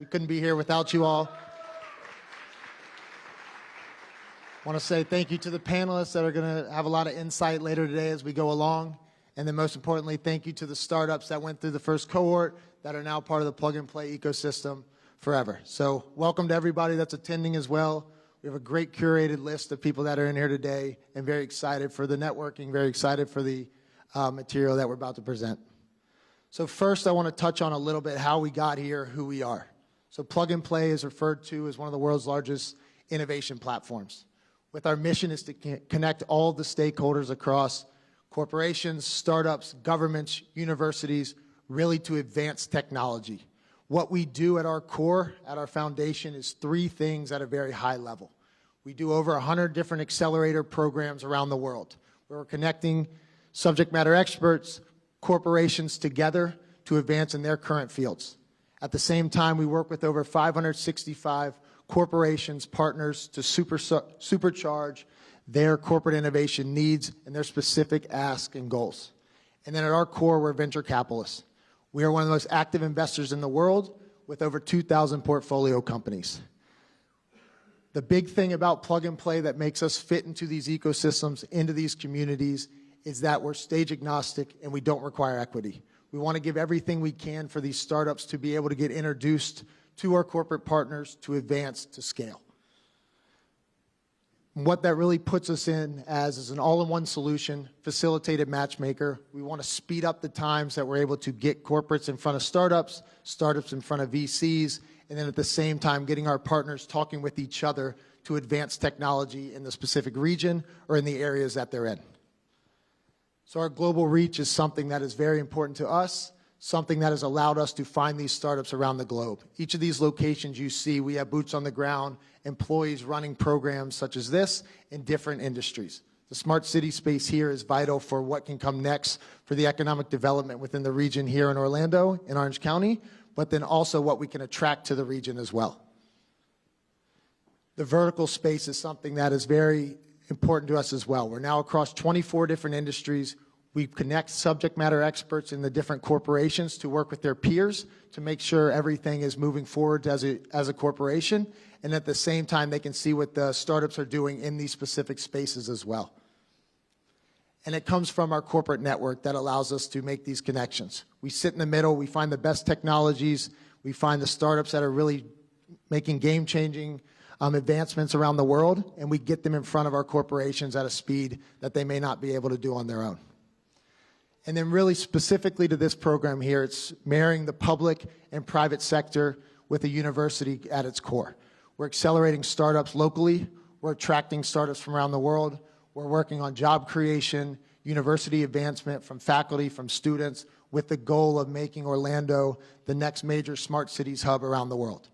We couldn't be here without you all. I want to say thank you to the panelists that are going to have a lot of insight later today as we go along. And then most importantly, thank you to the startups that went through the first cohort that are now part of the plug-and-play ecosystem forever. So welcome to everybody that's attending as well. We have a great curated list of people that are in here today and very excited for the networking, very excited for the material that we're about to present. So first, I want to touch on a little bit how we got here, who we are. So Plug and Play is referred to as one of the world's largest innovation platforms. With our mission is to connect all the stakeholders across corporations, startups, governments, universities, really to advance technology. What we do at our core, at our foundation, is three things at a very high level. We do over 100 different accelerator programs around the world, where we're connecting subject matter experts, corporations together to advance in their current fields. At the same time, we work with over 565 corporations, partners to supercharge their corporate innovation needs and their specific asks and goals. And then at our core, we're venture capitalists. We are one of the most active investors in the world with over 2,000 portfolio companies. The big thing about Plug and Play that makes us fit into these ecosystems, into these communities, is that we're stage agnostic and we don't require equity. We want to give everything we can for these startups to be able to get introduced to our corporate partners to advance to scale. And what that really puts us in as is an all-in-one solution, facilitated matchmaker. We want to speed up the times that we're able to get corporates in front of startups, startups in front of VCs, and then at the same time getting our partners talking with each other to advance technology in the specific region or in the areas that they're in. So our global reach is something that is very important to us, something that has allowed us to find these startups around the globe. Each of these locations you see, we have boots on the ground, employees running programs such as this in different industries. The smart city space here is vital for what can come next for the economic development within the region here in Orlando, in Orange County, but then also what we can attract to the region as well. The vertical space is something that is very important to us as well. We're now across 24 different industries. We connect subject matter experts in the different corporations to work with their peers to make sure everything is moving forward as a corporation, and at the same time they can see what the startups are doing in these specific spaces as well. And it comes from our corporate network that allows us to make these connections. We sit in the middle, we find the best technologies, we find the startups that are really making game-changing advancements around the world, and we get them in front of our corporations at a speed that they may not be able to do on their own. And then really specifically to this program here, it's marrying the public and private sector with a university at its core. We're accelerating startups locally. We're attracting startups from around the world. We're working on job creation, university advancement from faculty, from students, with the goal of making Orlando the next major smart cities hub around the world.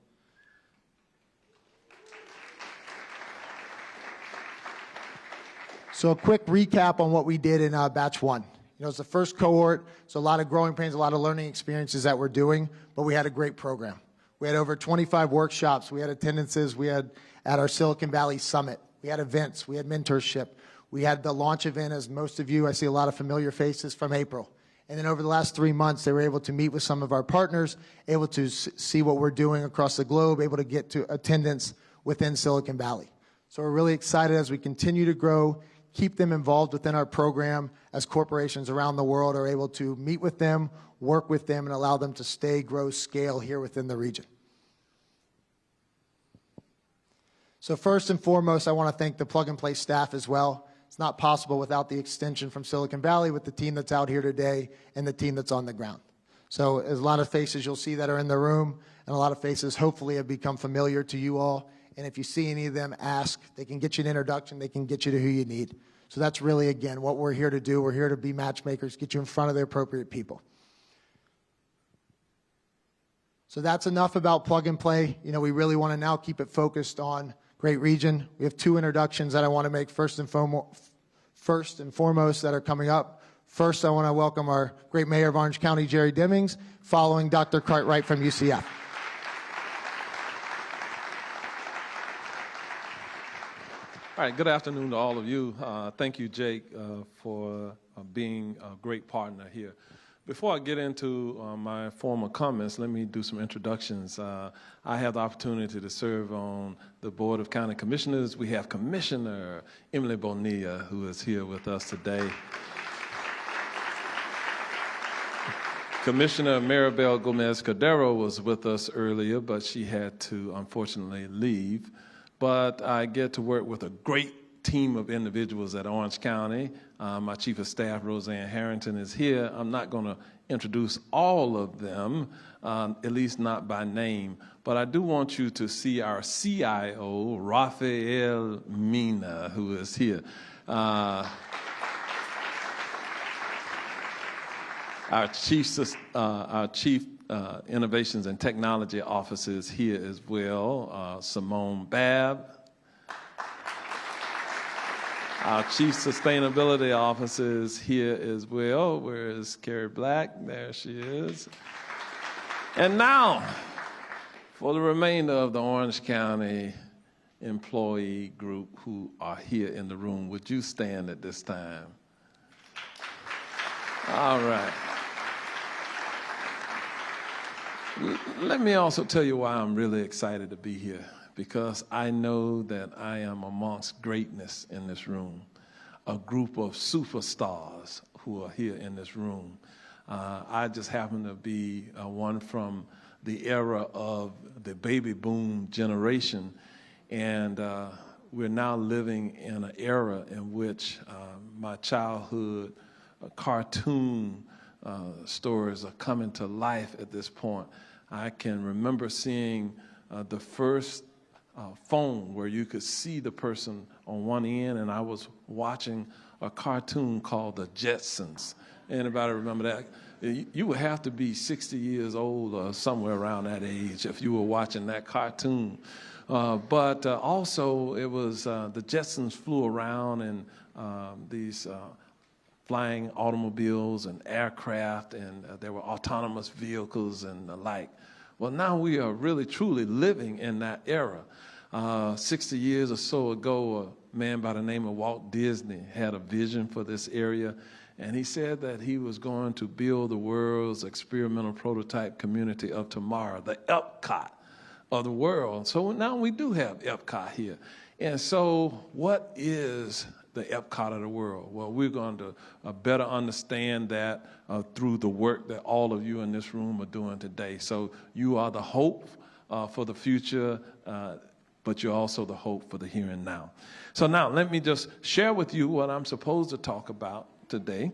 So a quick recap on what we did in batch one. You know, it's the first cohort, so a lot of growing pains, a lot of learning experiences that we're doing, but we had a great program. We had over 25 workshops, we had attendances, we had at our Silicon Valley Summit, we had events, we had mentorship, we had the launch event, as most of you, I see a lot of familiar faces from April. And then over the last 3 months, they were able to meet with some of our partners, able to see what we're doing across the globe, able to get to attendance within Silicon Valley. So we're really excited as we continue to grow, keep them involved within our program as corporations around the world are able to meet with them, work with them, and allow them to stay, grow, scale here within the region. So first and foremost, I want to thank the Plug and Play staff as well. It's not possible without the extension from Silicon Valley with the team that's out here today and the team that's on the ground. So there's a lot of faces you'll see that are in the room, and a lot of faces hopefully have become familiar to you all. And if you see any of them, ask. They can get you an introduction. They can get you to who you need. So that's really, again, what we're here to do. We're here to be matchmakers, get you in front of the appropriate people. So that's enough about Plug and Play. You know, we really want to now keep it focused on great region. We have 2 introductions that I want to make first and foremost that are coming up. First, I want to welcome our great Mayor of Orange County, Jerry Demings, following Dr. Cartwright from UCF. All right, good afternoon to all of you. Thank you, Jake, for being a great partner here. Before I get into my formal comments, let me do some introductions. I have the opportunity to serve on the Board of County Commissioners. We have Commissioner Emily Bonilla, who is here with us today. Commissioner Maribel Gomez-Cordero was with us earlier, but she had to unfortunately leave. But I get to work with a great team of individuals at Orange County. My Chief of Staff, Roseanne Harrington, is here. I'm not going to introduce all of them, at least not by name, but I do want you to see our CIO, Rafael Mina, who is here. Our Chief Innovations and Technology Officer is here as well, Simone Babb. Our Chief Sustainability Officer is here as well. Where is Carrie Black? There she is. And now, for the remainder of the Orange County employee group who are here in the room, would you stand at this time? All right. Let me also tell you why I'm really excited to be here, because I know that I am amongst greatness in this room, a group of superstars who are here in this room. I just happen to be one from the era of the baby boom generation, and we're now living in an era in which my childhood cartoon stories are coming to life at this point. I can remember seeing the first phone where you could see the person on one end, and I was watching a cartoon called The Jetsons. Anybody remember that? You would have to be 60 years old or somewhere around that age if you were watching that cartoon. But also it was the Jetsons flew around in these flying automobiles and aircraft, and there were autonomous vehicles and the like. Well, now we are really truly living in that era. 60 years or so ago, a man by the name of Walt Disney had a vision for this area, and he said that he was going to build the world's experimental prototype community of tomorrow, the Epcot of the world. So now we do have Epcot here. And so what is the Epcot of the world? Well, we're going to better understand that through the work that all of you in this room are doing today. So you are the hope for the future, but you're also the hope for the here and now. So now let me just share with you what I'm supposed to talk about today.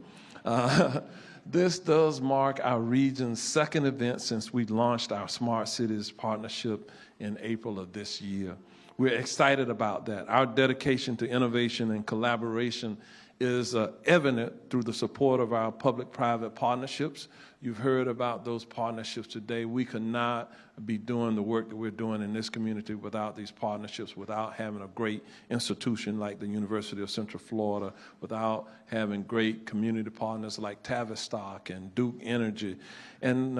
This does mark our region's second event since we launched our Smart Cities Partnership in April of this year. We're excited about that. Our dedication to innovation and collaboration is evident through the support of our public-private partnerships. You've heard about those partnerships today. We could not be doing the work that we're doing in this community without these partnerships, without having a great institution like the University of Central Florida, without having great community partners like Tavistock and Duke Energy, and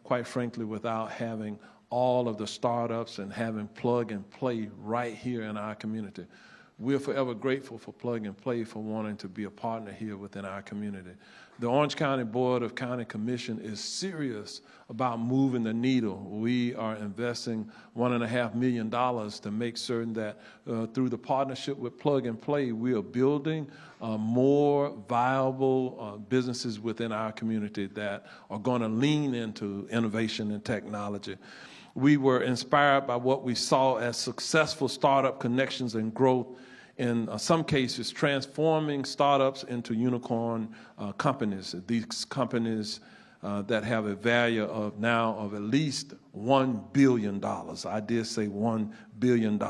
quite frankly, without having all of the startups and having plug and play right here in our community. We're forever grateful for Plug and Play for wanting to be a partner here within our community. The Orange County Board of County Commission is serious about moving the needle. We are investing $1.5 million to make certain that through the partnership with Plug and Play, we are building more viable businesses within our community that are going to lean into innovation and technology. We were inspired by what we saw as successful startup connections and growth, in some cases transforming startups into unicorn companies. These companies that have a value of now of at least $1 billion. I did say $1 billion.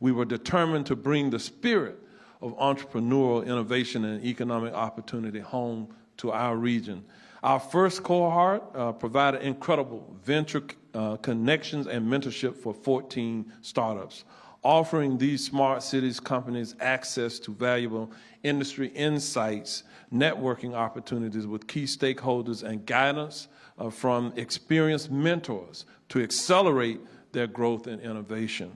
We were determined to bring the spirit of entrepreneurial innovation and economic opportunity home to our region. Our first cohort provided incredible venture connections and mentorship for 14 startups, offering these smart cities companies access to valuable industry insights, networking opportunities with key stakeholders, and guidance from experienced mentors to accelerate their growth and innovation.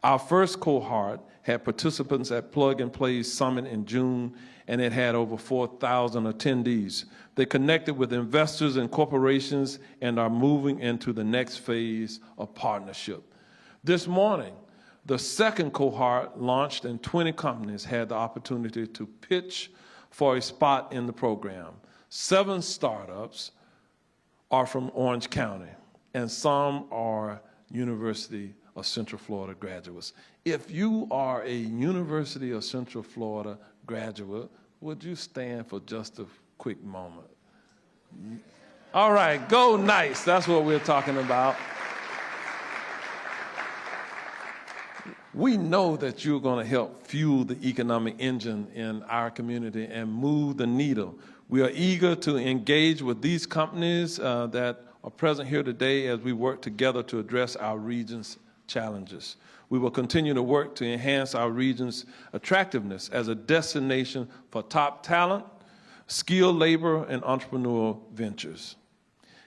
Our first cohort had participants at Plug and Play's Summit in June, and it had over 4,000 attendees. They connected with investors and corporations and are moving into the next phase of partnership. This morning, the second cohort launched, and 20 companies had the opportunity to pitch for a spot in the program. 7 startups are from Orange County, and some are University of Central Florida graduates. If you are a University of Central Florida graduate, would you stand for just a quick moment? All right, go Knights. That's what we're talking about. We know that you're going to help fuel the economic engine in our community and move the needle. We are eager to engage with these companies that are present here today as we work together to address our region's challenges. We will continue to work to enhance our region's attractiveness as a destination for top talent, skilled labor, and entrepreneurial ventures.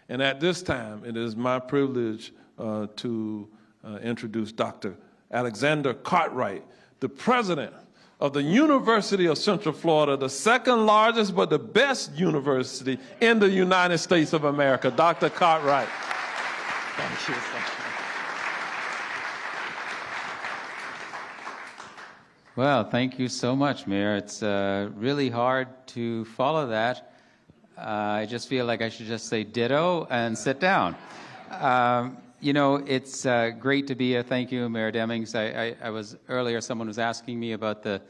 And at this time, it is my privilege to introduce Dr. Alexander Cartwright, the president of the University of Central Florida, the second largest but the best university in the United States of America. Dr. Cartwright. Thank you. Well, thank you so much, Mayor. It's really hard to follow that. I just feel like I should just say ditto and sit down. You know, it's great to be here. Thank you, Mayor Demings. I was earlier, someone was asking me about the,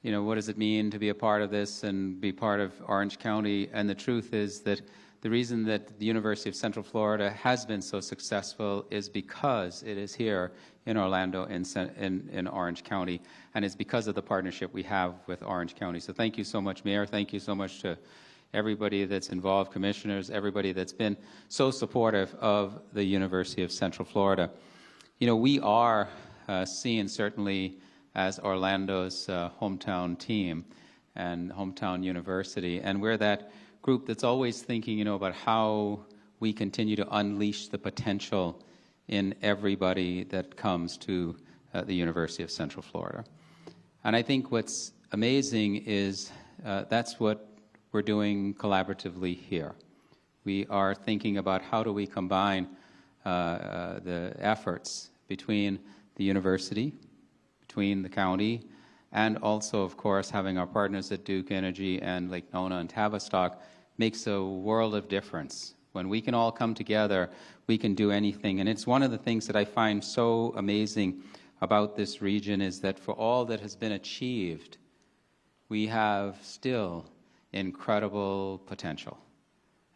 you know, what does it mean to be a part of this and be part of Orange County? And the truth is that the reason that the University of Central Florida has been so successful is because it is here in Orlando, in Orange County, and it's because of the partnership we have with Orange County. So thank you so much, Mayor. Thank you so much to everybody that's involved, commissioners, everybody that's been so supportive of the University of Central Florida. You know, we are seen certainly as Orlando's hometown team and hometown university, and we're that group that's always thinking, you know, about how we continue to unleash the potential in everybody that comes to the University of Central Florida. And I think what's amazing is that's what we're doing collaboratively here. We are thinking about how do we combine the efforts between the university, between the county, and also, of course, having our partners at Duke Energy and Lake Nona and Tavistock makes a world of difference. When we can all come together, we can do anything. And it's one of the things that I find so amazing about this region is that for all that has been achieved, we have still incredible potential.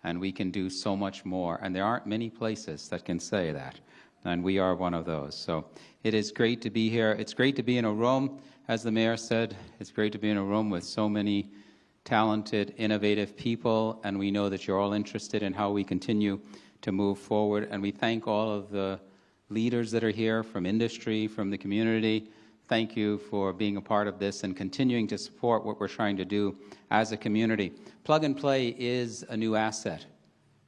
And we can do so much more. And there aren't many places that can say that. And we are one of those. So it is great to be here. It's great to be in a room, as the mayor said. It's great to be in a room with so many talented, innovative people. And we know that you're all interested in how we continue to move forward. And we thank all of the leaders that are here from industry, from the community. Thank you for being a part of this and continuing to support what we're trying to do as a community. Plug and Play is a new asset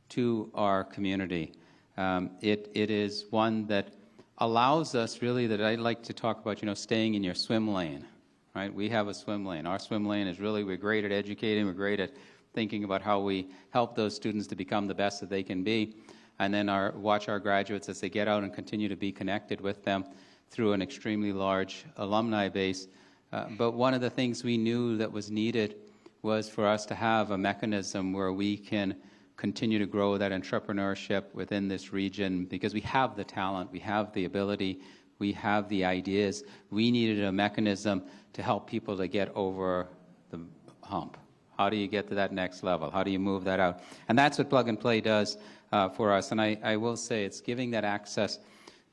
to our community. It is one that allows us really, that I'd like to talk about, you know, staying in your swim lane, right? We have a swim lane. Our swim lane is really, we're great at educating, we're great at thinking about how we help those students to become the best that they can be, and then watch our graduates as they get out and continue to be connected with them through an extremely large alumni base. But one of the things we knew that was needed was for us to have a mechanism where we can continue to grow that entrepreneurship within this region, because we have the talent, we have the ability, we have the ideas. We needed a mechanism to help people to get over the hump. How do you get to that next level? How do you move that out? And that's what Plug and Play does for us. And I will say it's giving that access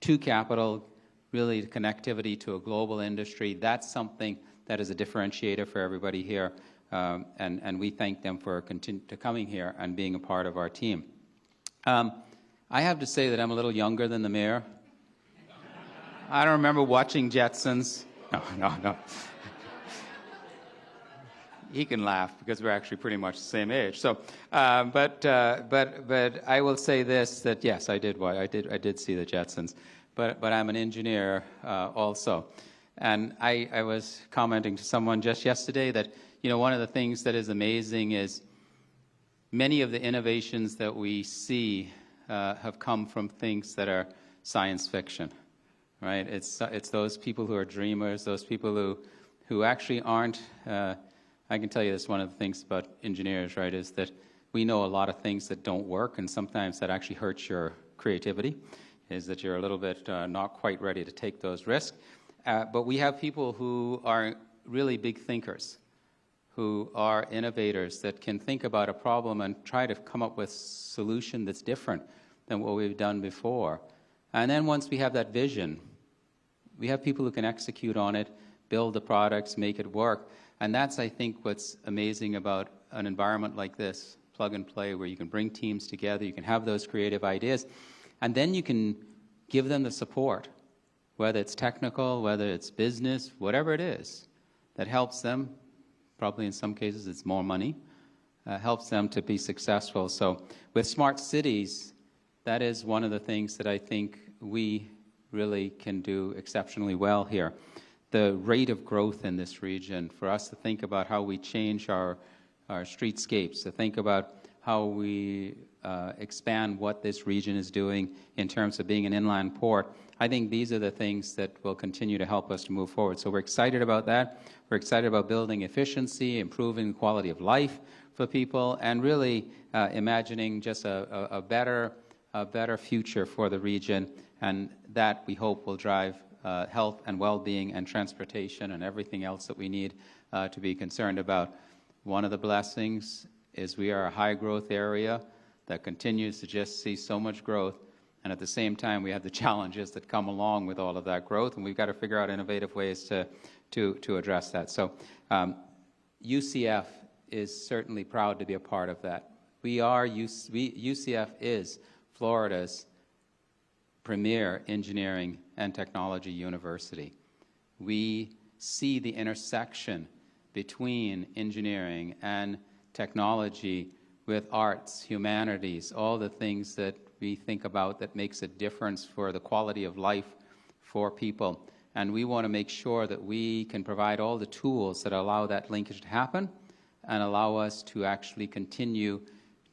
to capital, really connectivity to a global industry. That's something that is a differentiator for everybody here. And we thank them for coming here and being a part of our team. I have to say that I'm a little younger than the mayor. I don't remember watching Jetsons. No. He can laugh because we're actually pretty much the same age. So, but I will say this: that yes, I did see the Jetsons. but I'm an engineer also. And I was commenting to someone just yesterday that, one of the things that is amazing is many of the innovations that we see have come from things that are science fiction, right? It's those people who are dreamers, those people who actually aren't, I can tell you this, one of the things about engineers, right, is that we know a lot of things that don't work, and sometimes that actually hurts your creativity, is that you're a little bit not quite ready to take those risks. But we have people who are really big thinkers, who are innovators that can think about a problem and try to come up with a solution that's different than what we've done before. And then once we have that vision, we have people who can execute on it, build the products, make it work. And that's, I think, what's amazing about an environment like this, plug and play, where you can bring teams together, you can have those creative ideas, and then you can give them the support, whether it's technical, whether it's business, whatever it is, that helps them. Probably in some cases it's more money, helps them to be successful. So with smart cities, that is one of the things that I think we really can do exceptionally well here. The rate of growth in this region, for us to think about how we change our streetscapes, to think about how we expand what this region is doing in terms of being an inland port, I think these are the things that will continue to help us to move forward. So we're excited about that. We're excited about building efficiency, improving the quality of life for people, and really imagining just a better future for the region, and that we hope will drive health and well-being and transportation and everything else that we need to be concerned about. One of the blessings is we are a high-growth area that continues to just see so much growth, and at the same time we have the challenges that come along with all of that growth, and we've got to figure out innovative ways to address that. So UCF is certainly proud to be a part of that. UCF is Florida's premier engineering and technology university. We see the intersection between engineering and technology with arts, humanities, all the things that we think about that makes a difference for the quality of life for people. And we want to make sure that we can provide all the tools that allow that linkage to happen and allow us to actually continue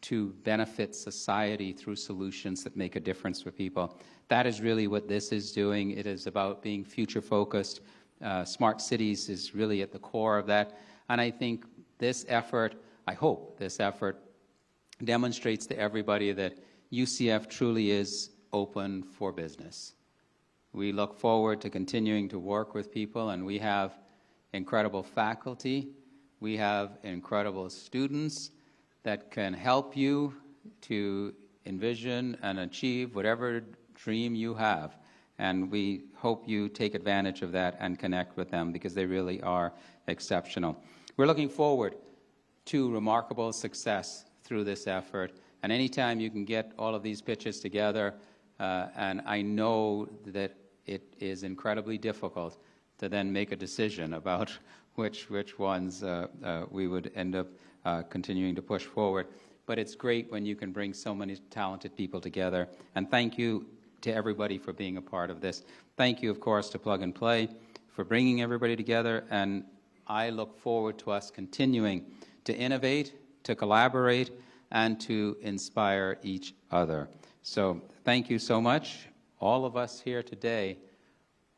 to benefit society through solutions that make a difference for people. That is really what this is doing. It is about being future-focused. Smart cities is really at the core of that. And I think this effort, I hope this effort, demonstrates to everybody that UCF truly is open for business. We look forward to continuing to work with people, and we have incredible faculty. We have incredible students that can help you to envision and achieve whatever dream you have. And we hope you take advantage of that and connect with them, because they really are exceptional. We're looking forward to remarkable success through this effort. And anytime you can get all of these pitches together, and I know that it is incredibly difficult to then make a decision about which ones we would end up continuing to push forward. But it's great when you can bring so many talented people together. And thank you to everybody for being a part of this. Thank you, of course, to Plug and Play for bringing everybody together. And I look forward to us continuing to innovate, to collaborate, and to inspire each other. So thank you so much. All of us here today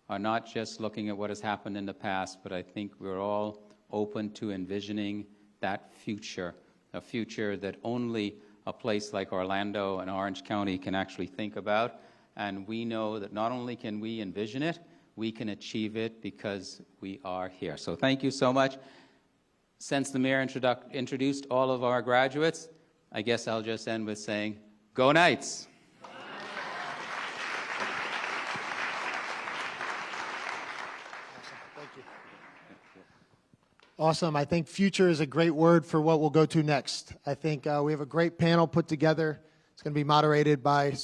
are not just looking at what has happened in the past, but I think we're all open to envisioning that future, a future that only a place like Orlando and Orange County can actually think about. And we know that not only can we envision it, we can achieve it because we are here. So thank you so much. Since the mayor introduced all of our graduates, I guess I'll just end with saying, go Knights! Awesome. I think future is a great word for what we'll go to next. I think we have a great panel put together. It's going to be moderated by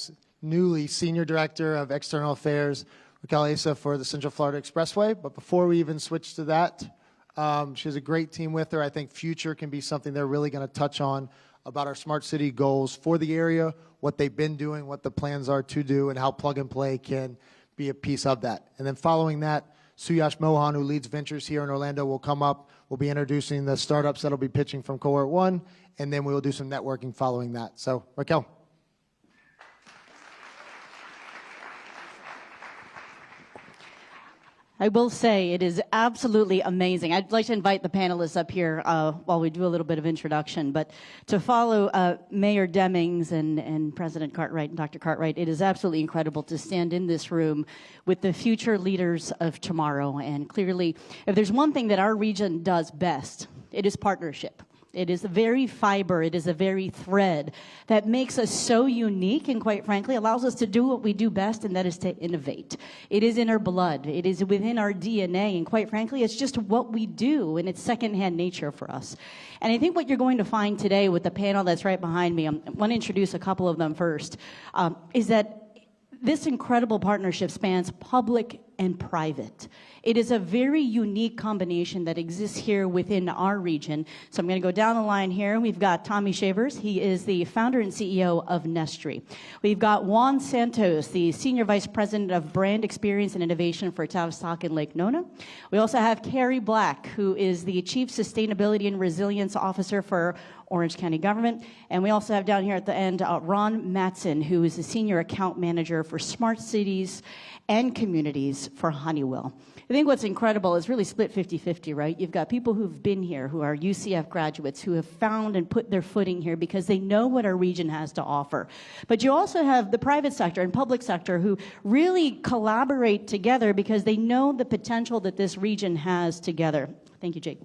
newly Senior Director of External Affairs, Raquel Asa, for the Central Florida Expressway. But before we even switch to that, she has a great team with her. I think future can be something they're really going to touch on about our smart city goals for the area, what they've been doing, what the plans are to do, and how Plug and Play can be a piece of that. And then following that, Suyash Mohan, who leads ventures here in Orlando, will come up. We'll be introducing the startups that will be pitching from Cohort 1, and then we will do some networking following that. So, Raquel. I will say it is absolutely amazing. I'd like to invite the panelists up here while we do a little bit of introduction. But to follow Mayor Demings and President Cartwright and Dr. Cartwright, it is absolutely incredible to stand in this room with the future leaders of tomorrow. And clearly, if there's one thing that our region does best, it is partnership. It is the very fiber, it is the very thread that makes us so unique and, quite frankly, allows us to do what we do best, and that is to innovate. It is in our blood. It is within our DNA, and quite frankly, it's just what we do, and it's secondhand nature for us. And I think what you're going to find today with the panel that's right behind me, I want to introduce a couple of them first, is that this incredible partnership spans public and private. It is a very unique combination that exists here within our region. So I'm going to go down the line here. We've got Tommy Shavers. He is the founder and CEO of Nestry. We've got Juan Santos, the Senior Vice President of Brand Experience and Innovation for Tavistock and Lake Nona. We also have Carrie Black, who is the Chief Sustainability and Resilience Officer for Orange County Government. And we also have down here at the end Ron Matson, who is the Senior Account Manager for Smart Cities and Communities for Honeywell. I think what's incredible is really split 50-50, right? You've got people who've been here, who are UCF graduates, who have found and put their footing here because they know what our region has to offer. But you also have the private sector and public sector who really collaborate together because they know the potential that this region has together. Thank you, Jake.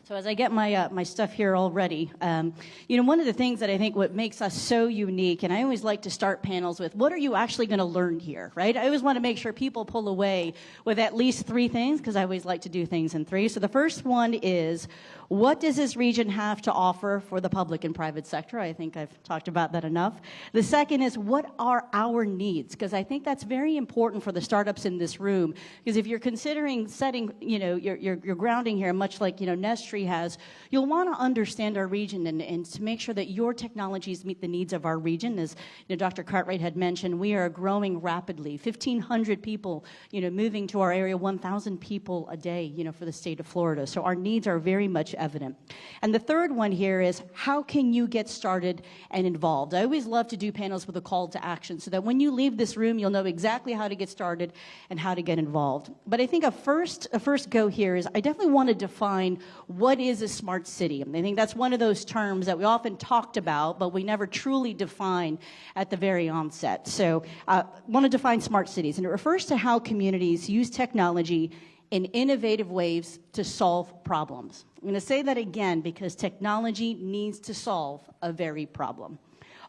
So as I get my stuff here all ready, one of the things that I think what makes us so unique, and I always like to start panels with, what are you actually going to learn here, right? I always want to make sure people pull away with at least 3 things, because I always like to do things in 3. So the first one is, what does this region have to offer for the public and private sector? I think I've talked about that enough. The second is, what are our needs? Because I think that's very important for the startups in this room. Because if you're considering setting, your grounding here, much like, Nestry has, you'll want to understand our region and to make sure that your technologies meet the needs of our region. As Dr. Cartwright had mentioned, we are growing rapidly. 1,500 people, moving to our area, 1,000 people a day, for the state of Florida. So our needs are very much evident. And the third one here is, how can you get started and involved? I always love to do panels with a call to action so that when you leave this room, you'll know exactly how to get started and how to get involved. But I think a first go here is, I definitely want to define what is a smart city. I think that's one of those terms that we often talked about, but we never truly define at the very onset. So I want to define smart cities, and it refers to how communities use technology in innovative ways to solve problems. I'm going to say that again because technology needs to solve a very problem.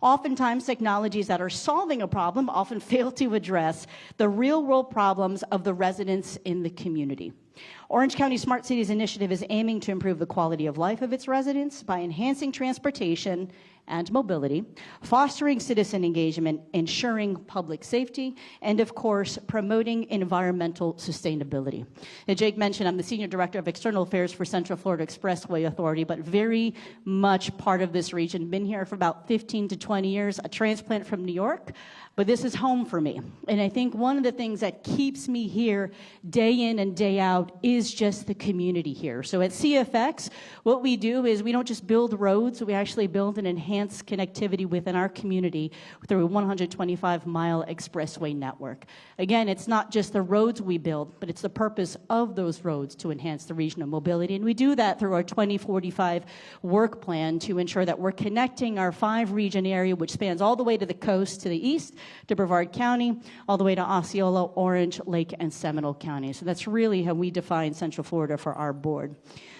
Oftentimes, technologies that are solving a problem often fail to address the real-world problems of the residents in the community. Orange County Smart Cities Initiative is aiming to improve the quality of life of its residents by enhancing transportation and mobility, fostering citizen engagement, ensuring public safety, and of course, promoting environmental sustainability. Now, Jake mentioned I'm the Senior Director of External Affairs for Central Florida Expressway Authority, but very much part of this region. Been here for about 15 to 20 years, a transplant from New York, but this is home for me. And I think one of the things that keeps me here day in and day out is just the community here. So at CFX, what we do is we don't just build roads, we actually build and enhance connectivity within our community through a 125-mile expressway network. Again, it's not just the roads we build, but it's the purpose of those roads to enhance the regional mobility. And we do that through our 2045 work plan to ensure that we're connecting our 5-region area, which spans all the way to the coast to the east, to Brevard County, all the way to Osceola, Orange, Lake, and Seminole County. So that's really how we define Central Florida for our board.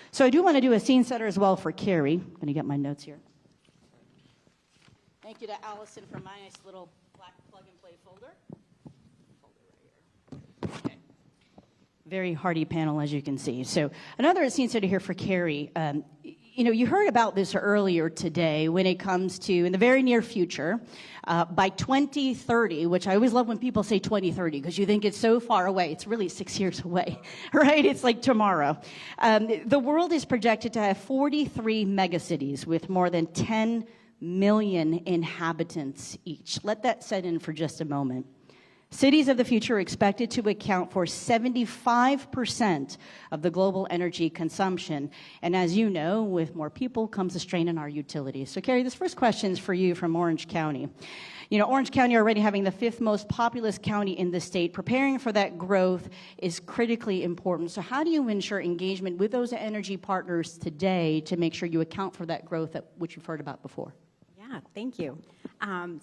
So I do want to do a scene setter as well for Carrie. I'm going to get my notes here. Thank you to Allison for my nice little black plug-and-play folder. Okay. Very hearty panel, as you can see. So another scene setter here for Carrie. You heard about this earlier today when it comes to, in the very near future, by 2030, which I always love when people say 2030 because you think it's so far away. It's really 6 years away, right? It's like tomorrow. The world is projected to have 43 megacities with more than 10 million inhabitants each. Let that set in for just a moment. Cities of the future are expected to account for 75% of the global energy consumption. And as you know, with more people comes a strain on our utilities. So, Carrie, this first question is for you from Orange County. You know, Orange County already having the 5th most populous county in the state, preparing for that growth is critically important. So how do you ensure engagement with those energy partners today to make sure you account for that growth which you've heard about before? Yeah, thank you.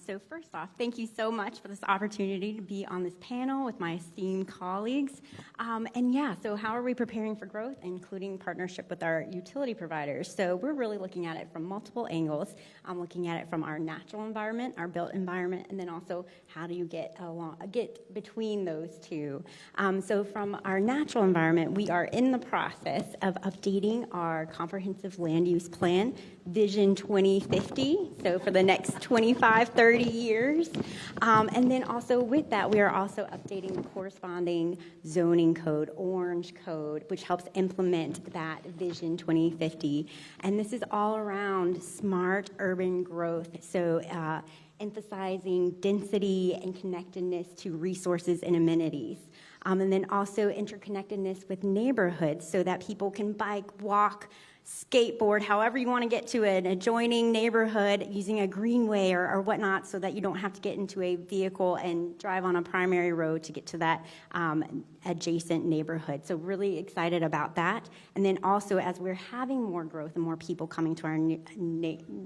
So first off, thank you so much for this opportunity to be on this panel with my esteemed colleagues. And yeah, so how are we preparing for growth, including partnership with our utility providers? So we're really looking at it from multiple angles. I'm looking at it from our natural environment, our built environment, and then also how do you get between those two. So from our natural environment, we are in the process of updating our comprehensive land use plan, Vision 2050, so for the next 25, 30 years. And then also with that, we are also updating the corresponding zoning code, Orange Code, which helps implement that Vision 2050. And this is all around smart urban growth, so emphasizing density and connectedness to resources and amenities. And then also interconnectedness with neighborhoods so that people can bike, walk, skateboard, however you want to get to an adjoining neighborhood using a greenway or whatnot so that you don't have to get into a vehicle and drive on a primary road to get to that adjacent neighborhood. So really excited about that. And then also as we're having more growth and more people coming to our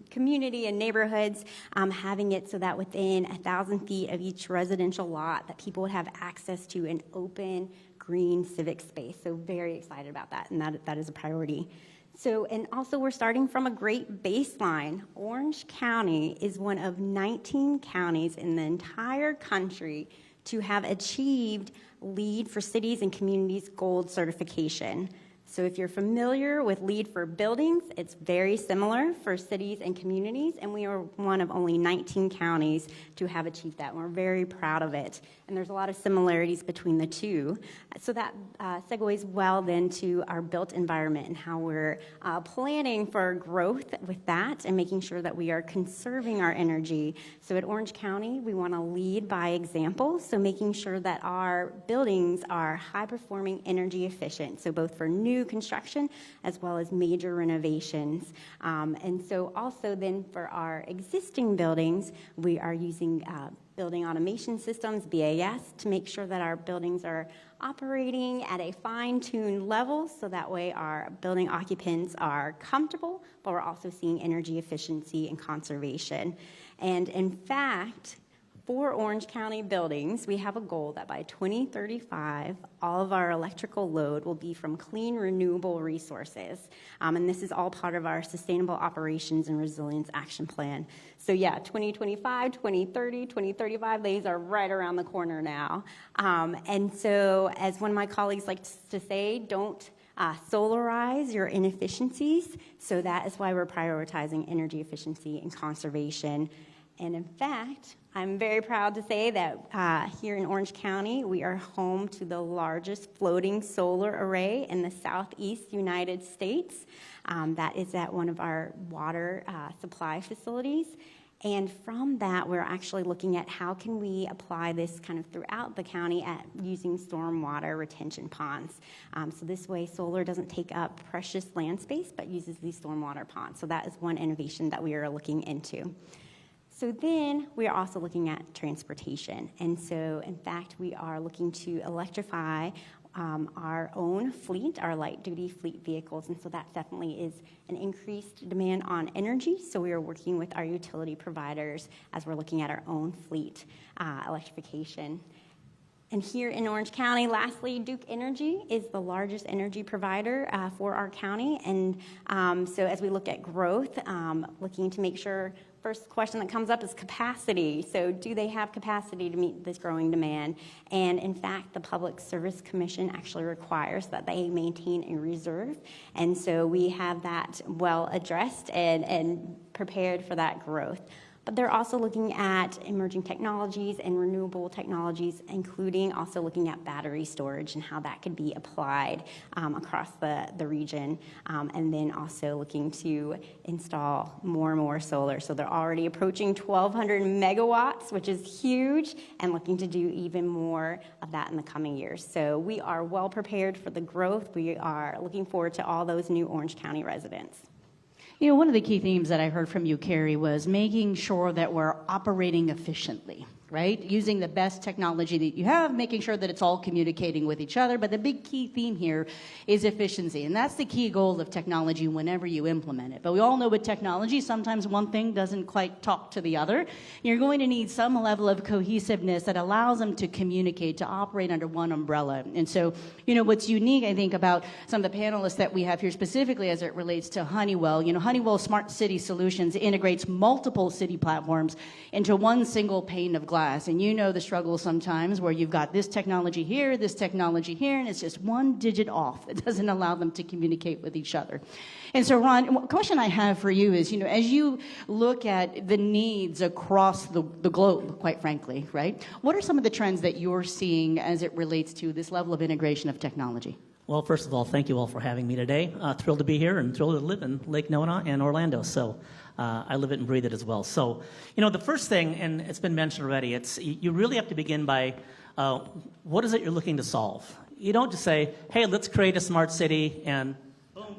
community and neighborhoods, having it so that within 1,000 feet of each residential lot that people would have access to an open, green civic space. So very excited about that, and that is a priority. So, and also we're starting from a great baseline. Orange County is one of 19 counties in the entire country to have achieved LEED for Cities and Communities Gold certification. So if you're familiar with LEED for buildings, it's very similar for cities and communities, and we are one of only 19 counties to have achieved that, and we're very proud of it. And there's a lot of similarities between the two. So that segues well then to our built environment and how we're planning for growth with that and making sure that we are conserving our energy. So at Orange County, we want to lead by example, so making sure that our buildings are high-performing, energy efficient, so both for new construction as well as major renovations. And so also then for our existing buildings, we are using building automation systems, BAS, to make sure that our buildings are operating at a fine-tuned level so that way our building occupants are comfortable, but we're also seeing energy efficiency and conservation. And in fact, for Orange County buildings, we have a goal that by 2035, all of our electrical load will be from clean, renewable resources. And this is all part of our Sustainable Operations and Resilience Action Plan. So yeah, 2025, 2030, 2035, these are right around the corner now. And so as one of my colleagues likes to say, don't solarize your inefficiencies. So that is why we're prioritizing energy efficiency and conservation. And in fact, I'm very proud to say that here in Orange County, we are home to the largest floating solar array in the Southeast United States. That is at one of our water supply facilities. And from that, we're actually looking at how can we apply this kind of throughout the county at using stormwater retention ponds. So this way, solar doesn't take up precious land space, but uses these stormwater ponds. So that is one innovation that we are looking into. So then we are also looking at transportation. And so, in fact, we are looking to electrify our own fleet, our light-duty fleet vehicles. And so that definitely is an increased demand on energy. So we are working with our utility providers as we're looking at our own fleet electrification. And here in Orange County, lastly, Duke Energy is the largest energy provider for our county. And so as we look at growth, looking to make sure, first question that comes up is capacity. So do they have capacity to meet this growing demand? And in fact, the Public Service Commission actually requires that they maintain a reserve. And so we have that well addressed and prepared for that growth. but they're also looking at emerging technologies and renewable technologies, including also looking at battery storage and how that could be applied across the region, and then also looking to install more and more solar. So they're already approaching 1,200 megawatts, which is huge, and looking to do even more of that in the coming years. So we are well prepared for the growth. We are looking forward to all those new Orange County residents. You know, one of the key themes that I heard from you, Carrie, was making sure that we're operating efficiently, right? Using the best technology that you have, making sure that it's all communicating with each other. But the big key theme here is efficiency. And that's the key goal of technology whenever you implement it. But we all know with technology, sometimes one thing doesn't quite talk to the other. You're going to need some level of cohesiveness that allows them to communicate, to operate under one umbrella. And so, you know, what's unique, I think, about some of the panelists that we have here specifically as it relates to Honeywell, you know, Honeywell Smart City Solutions integrates multiple city platforms into one single pane of glass. And you know the struggle sometimes where you've got this technology here, and it's just one digit off. It doesn't allow them to communicate with each other. And so, Ron, a question I have for you is, you know, as you look at the needs across the globe, quite frankly, right, what are some of the trends that you're seeing as it relates to this level of integration of technology? Well, first of all, thank you all for having me today. Thrilled to be here and thrilled to live in Lake Nona and Orlando. So I live it and breathe it as well. So, you know, the first thing, and it's been mentioned already, you really have to begin by what is it you're looking to solve? You don't just say, hey, let's create a smart city and boom,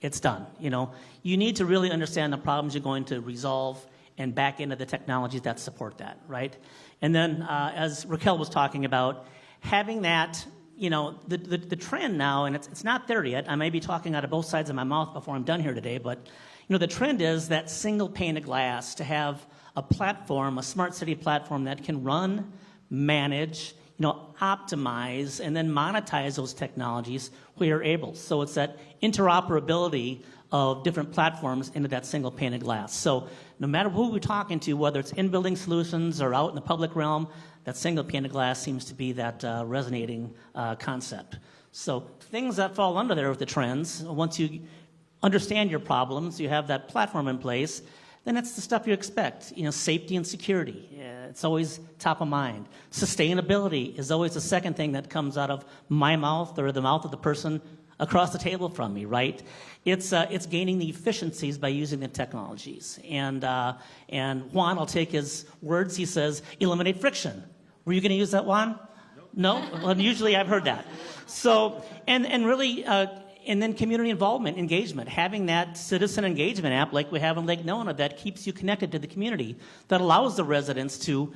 it's done. You know, you need to really understand the problems you're going to resolve and back into the technologies that support that, right? And then as Raquel was talking about, having that, you know, the trend now, and it's not there yet. I may be talking out of both sides of my mouth before I'm done here today, but, you know, the trend is that single pane of glass, to have a platform, a smart city platform that can run, manage, you know, optimize, and then monetize those technologies where you're able. So it's that interoperability of different platforms into that single pane of glass. So no matter who we're talking to, whether it's in-building solutions or out in the public realm, that single pane of glass seems to be that resonating concept. So things that fall under there with the trends, once you understand your problems, you have that platform in place, then it's the stuff you expect. You know, safety and security, it's always top of mind. Sustainability is always the second thing that comes out of my mouth or the mouth of the person across the table from me, right? It's gaining the efficiencies by using the technologies. And Juan, I'll take his words. He says, eliminate friction. Were you going to use that, Juan? No? Well, usually I've heard that. So, and really, and then community involvement, engagement, having that citizen engagement app like we have in Lake Nona that keeps you connected to the community, that allows the residents to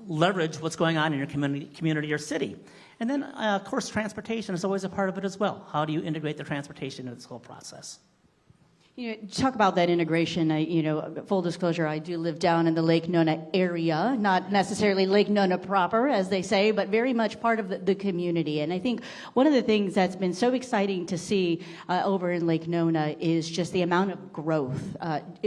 leverage what's going on in your community or city. And then, of course, transportation is always a part of it as well. How do you integrate the transportation into this whole process? You know, talk about that integration. You know, full disclosure, I do live down in the Lake Nona area, not necessarily Lake Nona proper, as they say, but very much part of the community. And I think one of the things that's been so exciting to see over in Lake Nona is just the amount of growth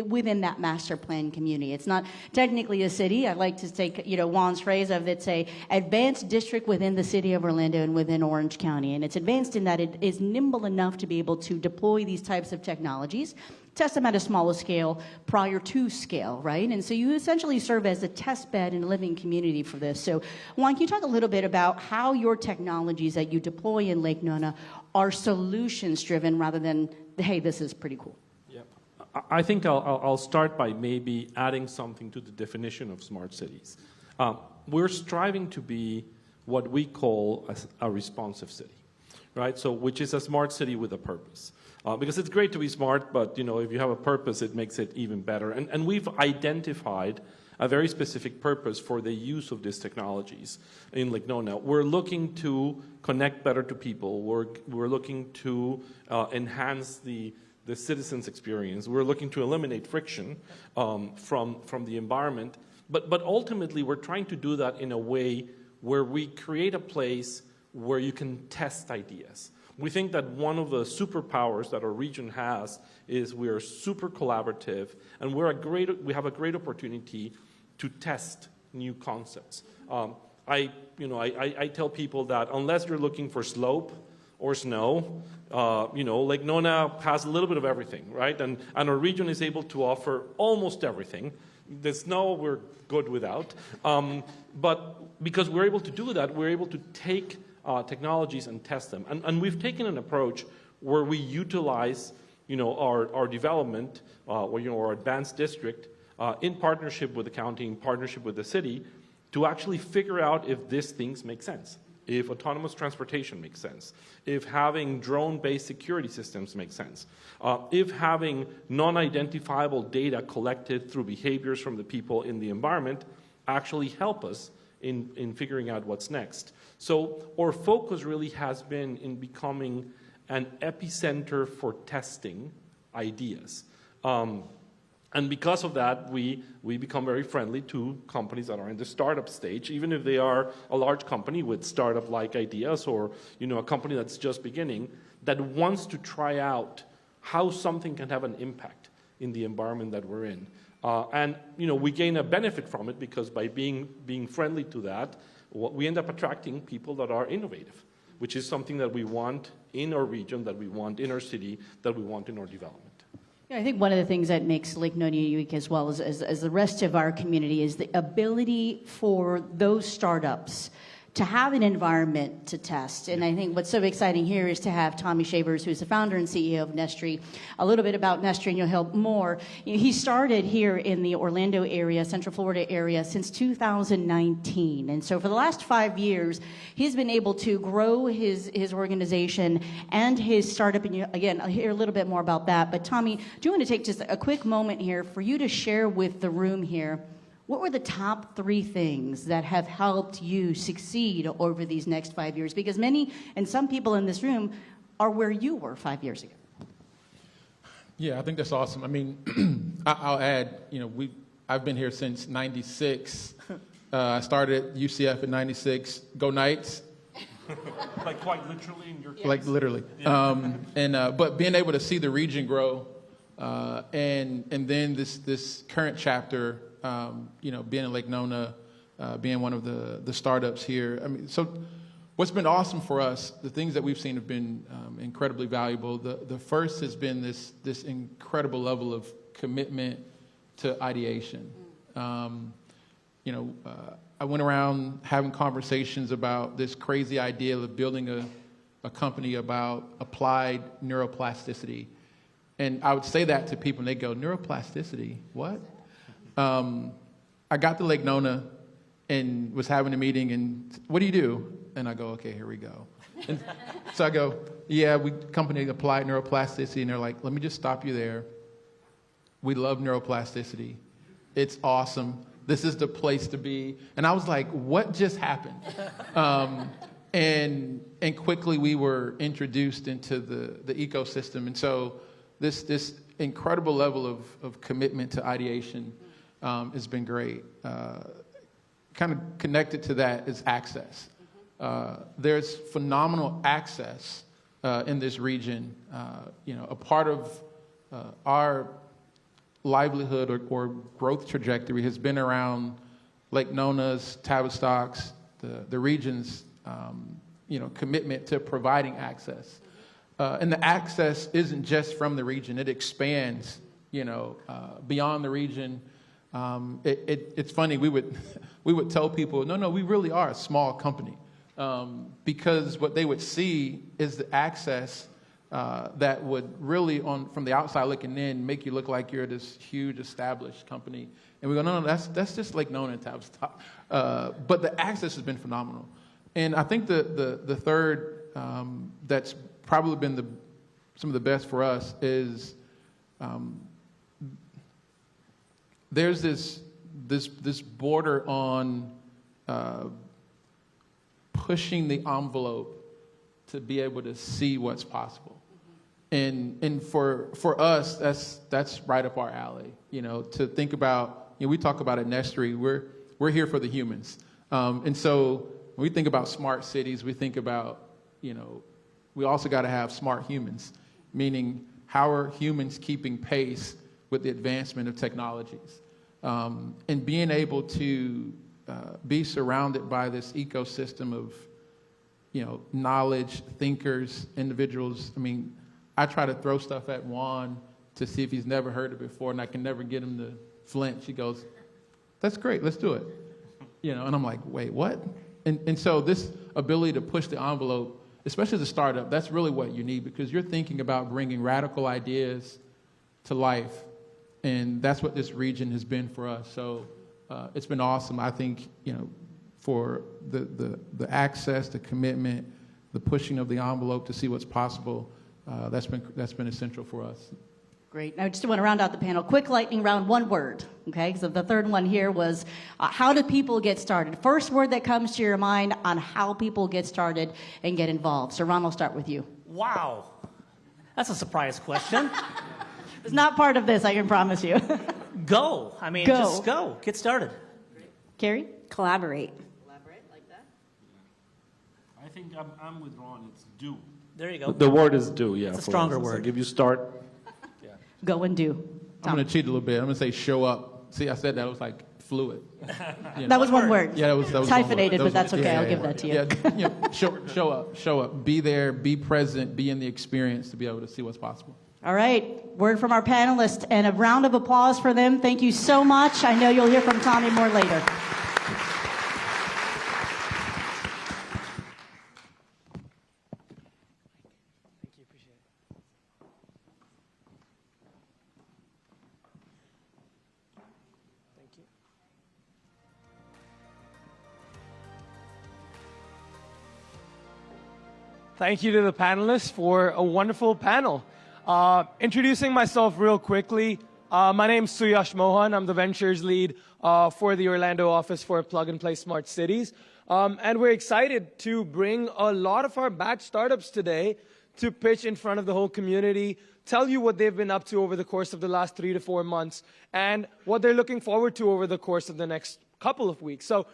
within that master plan community. It's not technically a city. I like to take, you know, Juan's phrase of it's a advanced district within the city of Orlando and within Orange County. And it's advanced in that it is nimble enough to be able to deploy these types of technologies, test them at a smaller scale prior to scale, right? And so you essentially serve as a test bed and a living community for this. So Juan, can you talk a little bit about how your technologies that you deploy in Lake Nona are solutions driven rather than, hey, this is pretty cool? Yeah, I think I'll start by maybe adding something to the definition of smart cities. We're striving to be what we call a responsive city, right? So, which is a smart city with a purpose. Because it's great to be smart, but you know, if you have a purpose, it makes it even better. And we've identified a very specific purpose for the use of these technologies in Lake Nona. We're looking to connect better to people. We're looking to enhance the citizens' experience. We're looking to eliminate friction from the environment. But ultimately, we're trying to do that in a way where we create a place where you can test ideas. We think that one of the superpowers that our region has is we are super collaborative, and we have a great opportunity to test new concepts. I tell people that unless you're looking for slope or snow. Lake Nona has a little bit of everything, right? And our region is able to offer almost everything. The snow we're good without. But because we're able to do that, we're able to take technologies and test them. And we've taken an approach where we utilize our development, our advanced district, in partnership with the county, in partnership with the city, to actually figure out if these things make sense, if autonomous transportation makes sense, if having drone-based security systems make sense, if having non-identifiable data collected through behaviors from the people in the environment actually help us in figuring out what's next. So our focus really has been in becoming an epicenter for testing ideas. And because of that, we become very friendly to companies that are in the startup stage, even if they are a large company with startup-like ideas, or a company that's just beginning, that wants to try out how something can have an impact in the environment that we're in. And we gain a benefit from it, because by being friendly to that, we end up attracting people that are innovative, which is something that we want in our region, that we want in our city, that we want in our development. Yeah, I think one of the things that makes Lake Nona unique, as well as the rest of our community, is the ability for those startups to have an environment to test. And I think what's so exciting here is to have Tommy Shavers, who's the founder and CEO of Nestry. A little bit about Nestry, and you'll hear more. He started here in the Orlando area, Central Florida area, since 2019. And so for the last 5 years, he's been able to grow his organization and his startup. And again, I'll hear a little bit more about that. But Tommy, do you want to take just a quick moment here for you to share with the room here, what were the top 3 things that have helped you succeed over these next 5 years? Because many and some people in this room are where you were 5 years ago. Yeah, I think that's awesome. I mean, I'll add, I've been here since '96. I started at UCF in '96. Go Knights! Like quite literally in your case? Like literally. Yeah. But being able to see the region grow, and then this current chapter. Being in Lake Nona, being one of the startups here. I mean, so what's been awesome for us, the things that we've seen have been incredibly valuable. The first has been this incredible level of commitment to ideation. I went around having conversations about this crazy idea of building a company about applied neuroplasticity. And I would say that to people, and they go, neuroplasticity, what? I got to Lake Nona and was having a meeting, and what do you do? And I go, okay, here we go. And so I go, yeah, company applied neuroplasticity, and they're like, let me just stop you there. We love neuroplasticity. It's awesome. This is the place to be. And I was like, what just happened? And quickly we were introduced into the ecosystem. And so this incredible level of commitment to ideation has been great. Kind of connected to that is access. There's phenomenal access in this region. A part of our livelihood or growth trajectory has been around Lake Nona's, Tavistock's, the region's commitment to providing access. And the access isn't just from the region; it expands, beyond the region. It's funny, we would tell people, no, we really are a small company, because what they would see is the access that would really, from the outside looking in, make you look like you're this huge established company. And we go, no, that's just Lake Nona and Tavistock. But the access has been phenomenal. And I think the third that's probably been some of the best for us is there's this border on pushing the envelope to be able to see what's possible. And for us, that's right up our alley. To think about, we talk about at Nestry, we're here for the humans. And so when we think about smart cities, we think about, we also got to have smart humans, meaning how are humans keeping pace with the advancement of technologies, and being able to be surrounded by this ecosystem knowledge, thinkers, individuals. I mean, I try to throw stuff at Juan to see if he's never heard it before, and I can never get him to flinch. He goes, "That's great, let's do it." And I'm like, "Wait, what?" And so this ability to push the envelope, especially as a startup, that's really what you need, because you're thinking about bringing radical ideas to life, and that's what this region has been for us. So it's been awesome. I think for the access, the commitment, the pushing of the envelope to see what's possible, that's been essential for us. Great. Now, I just want to round out the panel. Quick lightning round, one word, okay? So the third one here was, how do people get started? First word that comes to your mind on how people get started and get involved. So Ron, we'll start with you. Wow. That's a surprise question. It's not part of this, I can promise you. Go. I mean, just go. Get started. Carrie? Collaborate. Collaborate, like that. I think I'm with Ron. It's do. There you go. The word is do, yeah. It's a stronger word. Like if you start. Go and do. I'm going to cheat a little bit. I'm going to say show up. See, I said that. It was like fluid. That was one word. Yeah, that was it's hyphenated, but that's okay. I'll give that to you. Yeah, show up. Be there, be present, be in the experience to be able to see what's possible. All right. Word from our panelists, and a round of applause for them. Thank you so much. I know you'll hear from Tommy more later. Thank you to the panelists for a wonderful panel. Introducing myself real quickly, my name's Suyash Mohan. I'm the ventures lead for the Orlando office for Plug and Play Smart Cities. And we're excited to bring a lot of our batch startups today to pitch in front of the whole community, tell you what they've been up to over the course of the last 3 to 4 months, and what they're looking forward to over the course of the next couple of weeks. So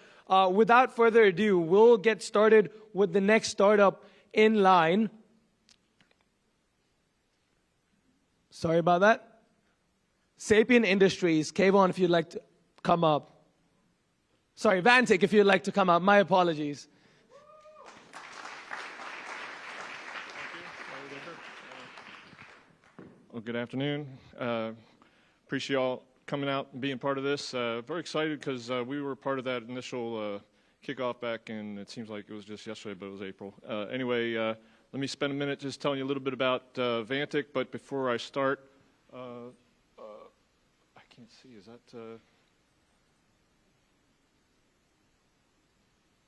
without further ado, we'll get started with the next startup in line. Sorry about that. Sapien Industries. Kayvon, if you'd like to come up. Sorry, Vantic, if you'd like to come up. My apologies. Well, good afternoon. Appreciate y'all coming out and being part of this. Very excited because we were part of that initial kickoff back in, it seems like it was just yesterday, but it was April. Anyway, let me spend a minute just telling you a little bit about Vantic, but before I start, I can't see, is that,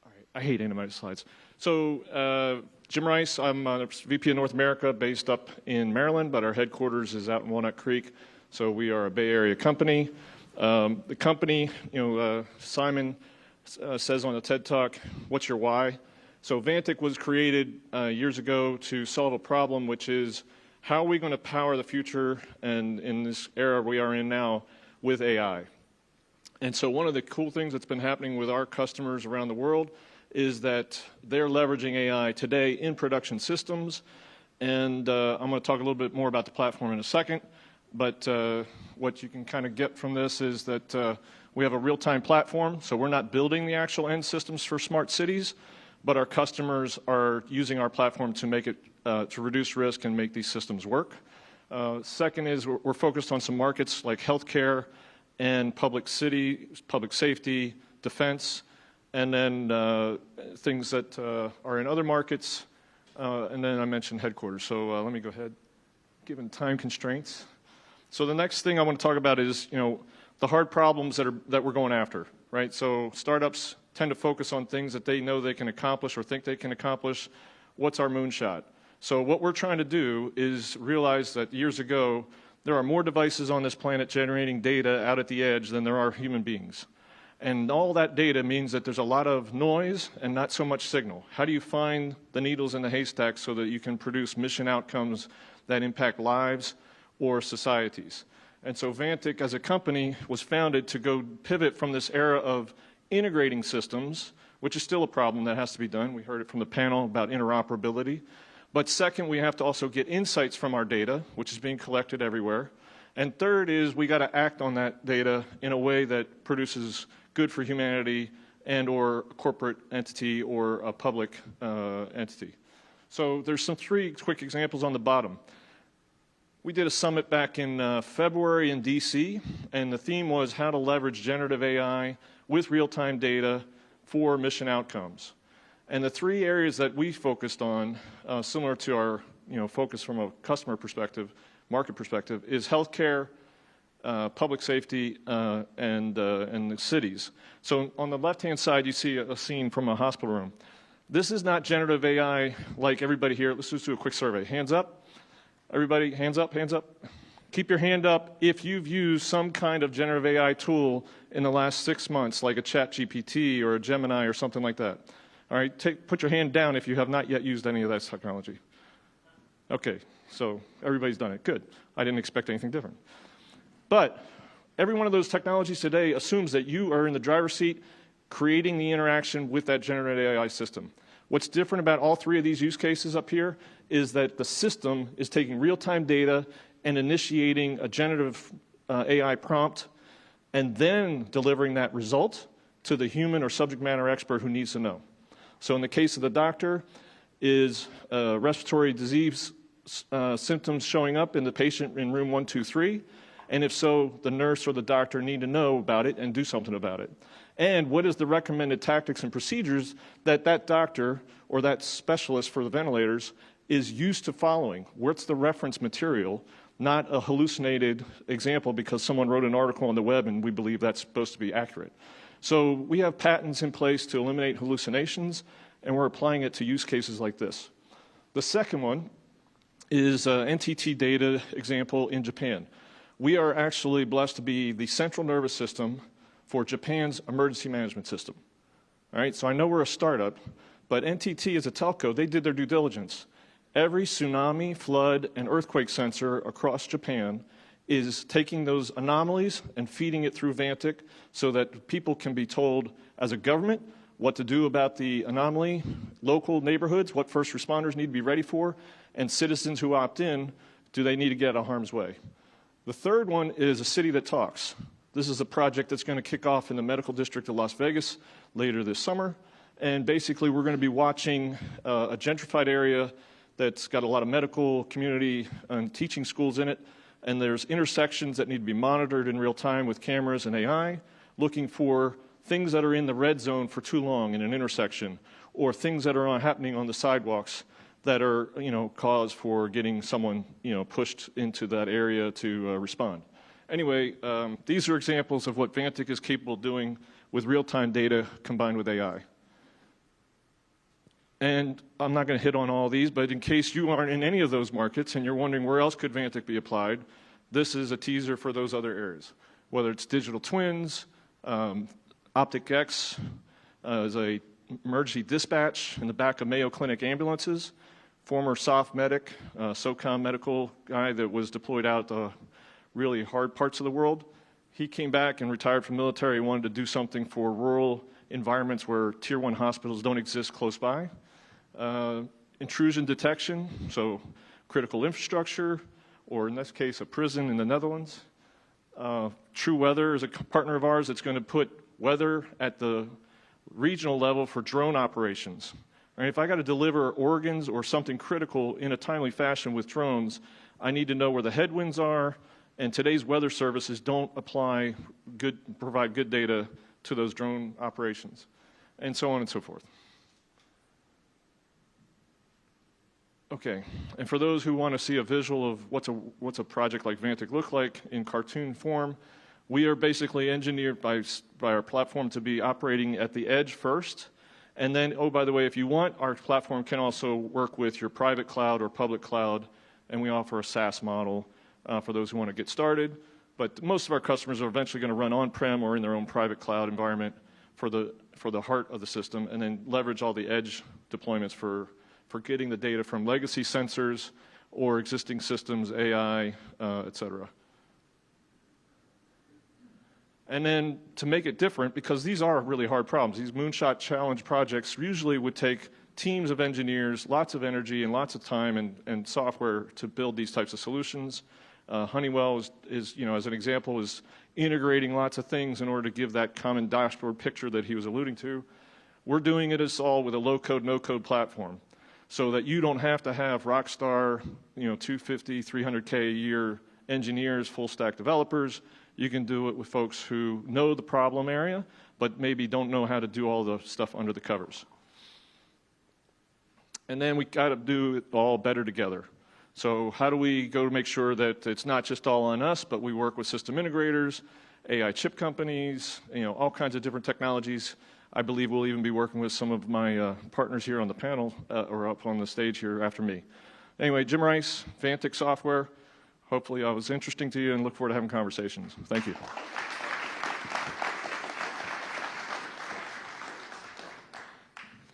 all right, I hate animated slides. So, Jim Rice, I'm VP of North America based up in Maryland, but our headquarters is out in Walnut Creek, so we are a Bay Area company. The company, Simon says on the TED Talk, what's your why? So Vantic was created years ago to solve a problem, which is how are we going to power the future, and in this era we are in now, with AI. And so one of the cool things that's been happening with our customers around the world is that they're leveraging AI today in production systems. And I'm going to talk a little bit more about the platform in a second. But what you can kind of get from this is that we have a real-time platform, so we're not building the actual end systems for smart cities, but our customers are using our platform to make it, to reduce risk and make these systems work. Second is we're focused on some markets like healthcare and public safety, defense, and then things that are in other markets, and then I mentioned headquarters. So let me go ahead, given time constraints. So the next thing I want to talk about is, the hard problems that we're going after, right? So startups tend to focus on things that they know they can accomplish or think they can accomplish. What's our moonshot? So what we're trying to do is realize that years ago, there are more devices on this planet generating data out at the edge than there are human beings. And all that data means that there's a lot of noise and not so much signal. How do you find the needles in the haystack so that you can produce mission outcomes that impact lives or societies? And so Vantic, as a company, was founded to go pivot from this era of integrating systems, which is still a problem that has to be done. We heard it from the panel about interoperability. But second, we have to also get insights from our data, which is being collected everywhere. And third is we got to act on that data in a way that produces good for humanity and or a corporate entity or a public entity. So there's some 3 quick examples on the bottom. We did a summit back in February in DC, and the theme was how to leverage generative AI with real-time data for mission outcomes. And the 3 areas that we focused on, similar to our focus from a customer perspective, market perspective, is healthcare, public safety, and the cities. So on the left-hand side, you see a scene from a hospital room. This is not generative AI like everybody here. Let's just do a quick survey. Hands up. Everybody, hands up, hands up. Keep your hand up if you've used some kind of generative AI tool in the last 6 months, like a ChatGPT or a Gemini or something like that. All right, put your hand down if you have not yet used any of that technology. Okay, so everybody's done it. Good. I didn't expect anything different. But every one of those technologies today assumes that you are in the driver's seat creating the interaction with that generative AI system. What's different about all 3 of these use cases up here is that the system is taking real-time data and initiating a generative AI prompt and then delivering that result to the human or subject matter expert who needs to know. So in the case of the doctor, is respiratory disease symptoms showing up in the patient in room 123? And if so, the nurse or the doctor need to know about it and do something about it. And what is the recommended tactics and procedures that that doctor or that specialist for the ventilators is used to following? What's the reference material, not a hallucinated example because someone wrote an article on the web and we believe that's supposed to be accurate. So we have patents in place to eliminate hallucinations, and we're applying it to use cases like this. The second one is NTT data example in Japan. We are actually blessed to be the central nervous system for Japan's emergency management system. All right, so I know we're a startup, but NTT is a telco. They did their due diligence. Every tsunami, flood, and earthquake sensor across Japan is taking those anomalies and feeding it through Vantic so that people can be told as a government what to do about the anomaly, local neighborhoods, what first responders need to be ready for, and citizens who opt in, do they need to get out of harm's way? The third one is a city that talks. This is a project that's going to kick off in the medical district of Las Vegas later this summer. And basically, we're going to be watching a gentrified area that's got a lot of medical, community, and teaching schools in it. And there's intersections that need to be monitored in real time with cameras and AI, looking for things that are in the red zone for too long in an intersection, or things that are happening on the sidewalks that are, cause for getting someone, pushed into that area to respond. Anyway, these are examples of what Vantic is capable of doing with real-time data combined with AI. And I'm not going to hit on all these, but in case you aren't in any of those markets and you're wondering where else could Vantic be applied, this is a teaser for those other areas. Whether it's digital twins, OpticX is a emergency dispatch in the back of Mayo Clinic ambulances, former soft medic, SOCOM medical guy that was deployed out really hard parts of the world. He came back and retired from the military, wanted to do something for rural environments where tier 1 hospitals don't exist close by. Intrusion detection, so critical infrastructure, or in this case, a prison in the Netherlands. True Weather is a partner of ours that's going to put weather at the regional level for drone operations. Right, if I got to deliver organs or something critical in a timely fashion with drones, I need to know where the headwinds are, and today's weather services don't provide good data to those drone operations, and so on and so forth. Okay, and for those who want to see a visual of what's a project like Vantic look like in cartoon form, we are basically engineered by our platform to be operating at the edge first, and then, oh, by the way, if you want, our platform can also work with your private cloud or public cloud, and we offer a SaaS model for those who want to get started. But most of our customers are eventually going to run on-prem or in their own private cloud environment for the heart of the system, and then leverage all the edge deployments for getting the data from legacy sensors or existing systems, AI, et cetera. And then to make it different, because these are really hard problems, these moonshot challenge projects usually would take teams of engineers, lots of energy and lots of time and software to build these types of solutions. Honeywell is, as an example, is integrating lots of things in order to give that common dashboard picture that he was alluding to. We're doing it as all with a low-code, no-code platform, so that you don't have to have rockstar, 250, 300K a year engineers, full-stack developers. You can do it with folks who know the problem area, but maybe don't know how to do all the stuff under the covers. And then we got to do it all better together. So how do we go to make sure that it's not just all on us, but we work with system integrators, AI chip companies, all kinds of different technologies. I believe we'll even be working with some of my partners here on the panel or up on the stage here after me. Anyway, Jim Rice, Vantic Software. Hopefully I was interesting to you and look forward to having conversations. Thank you.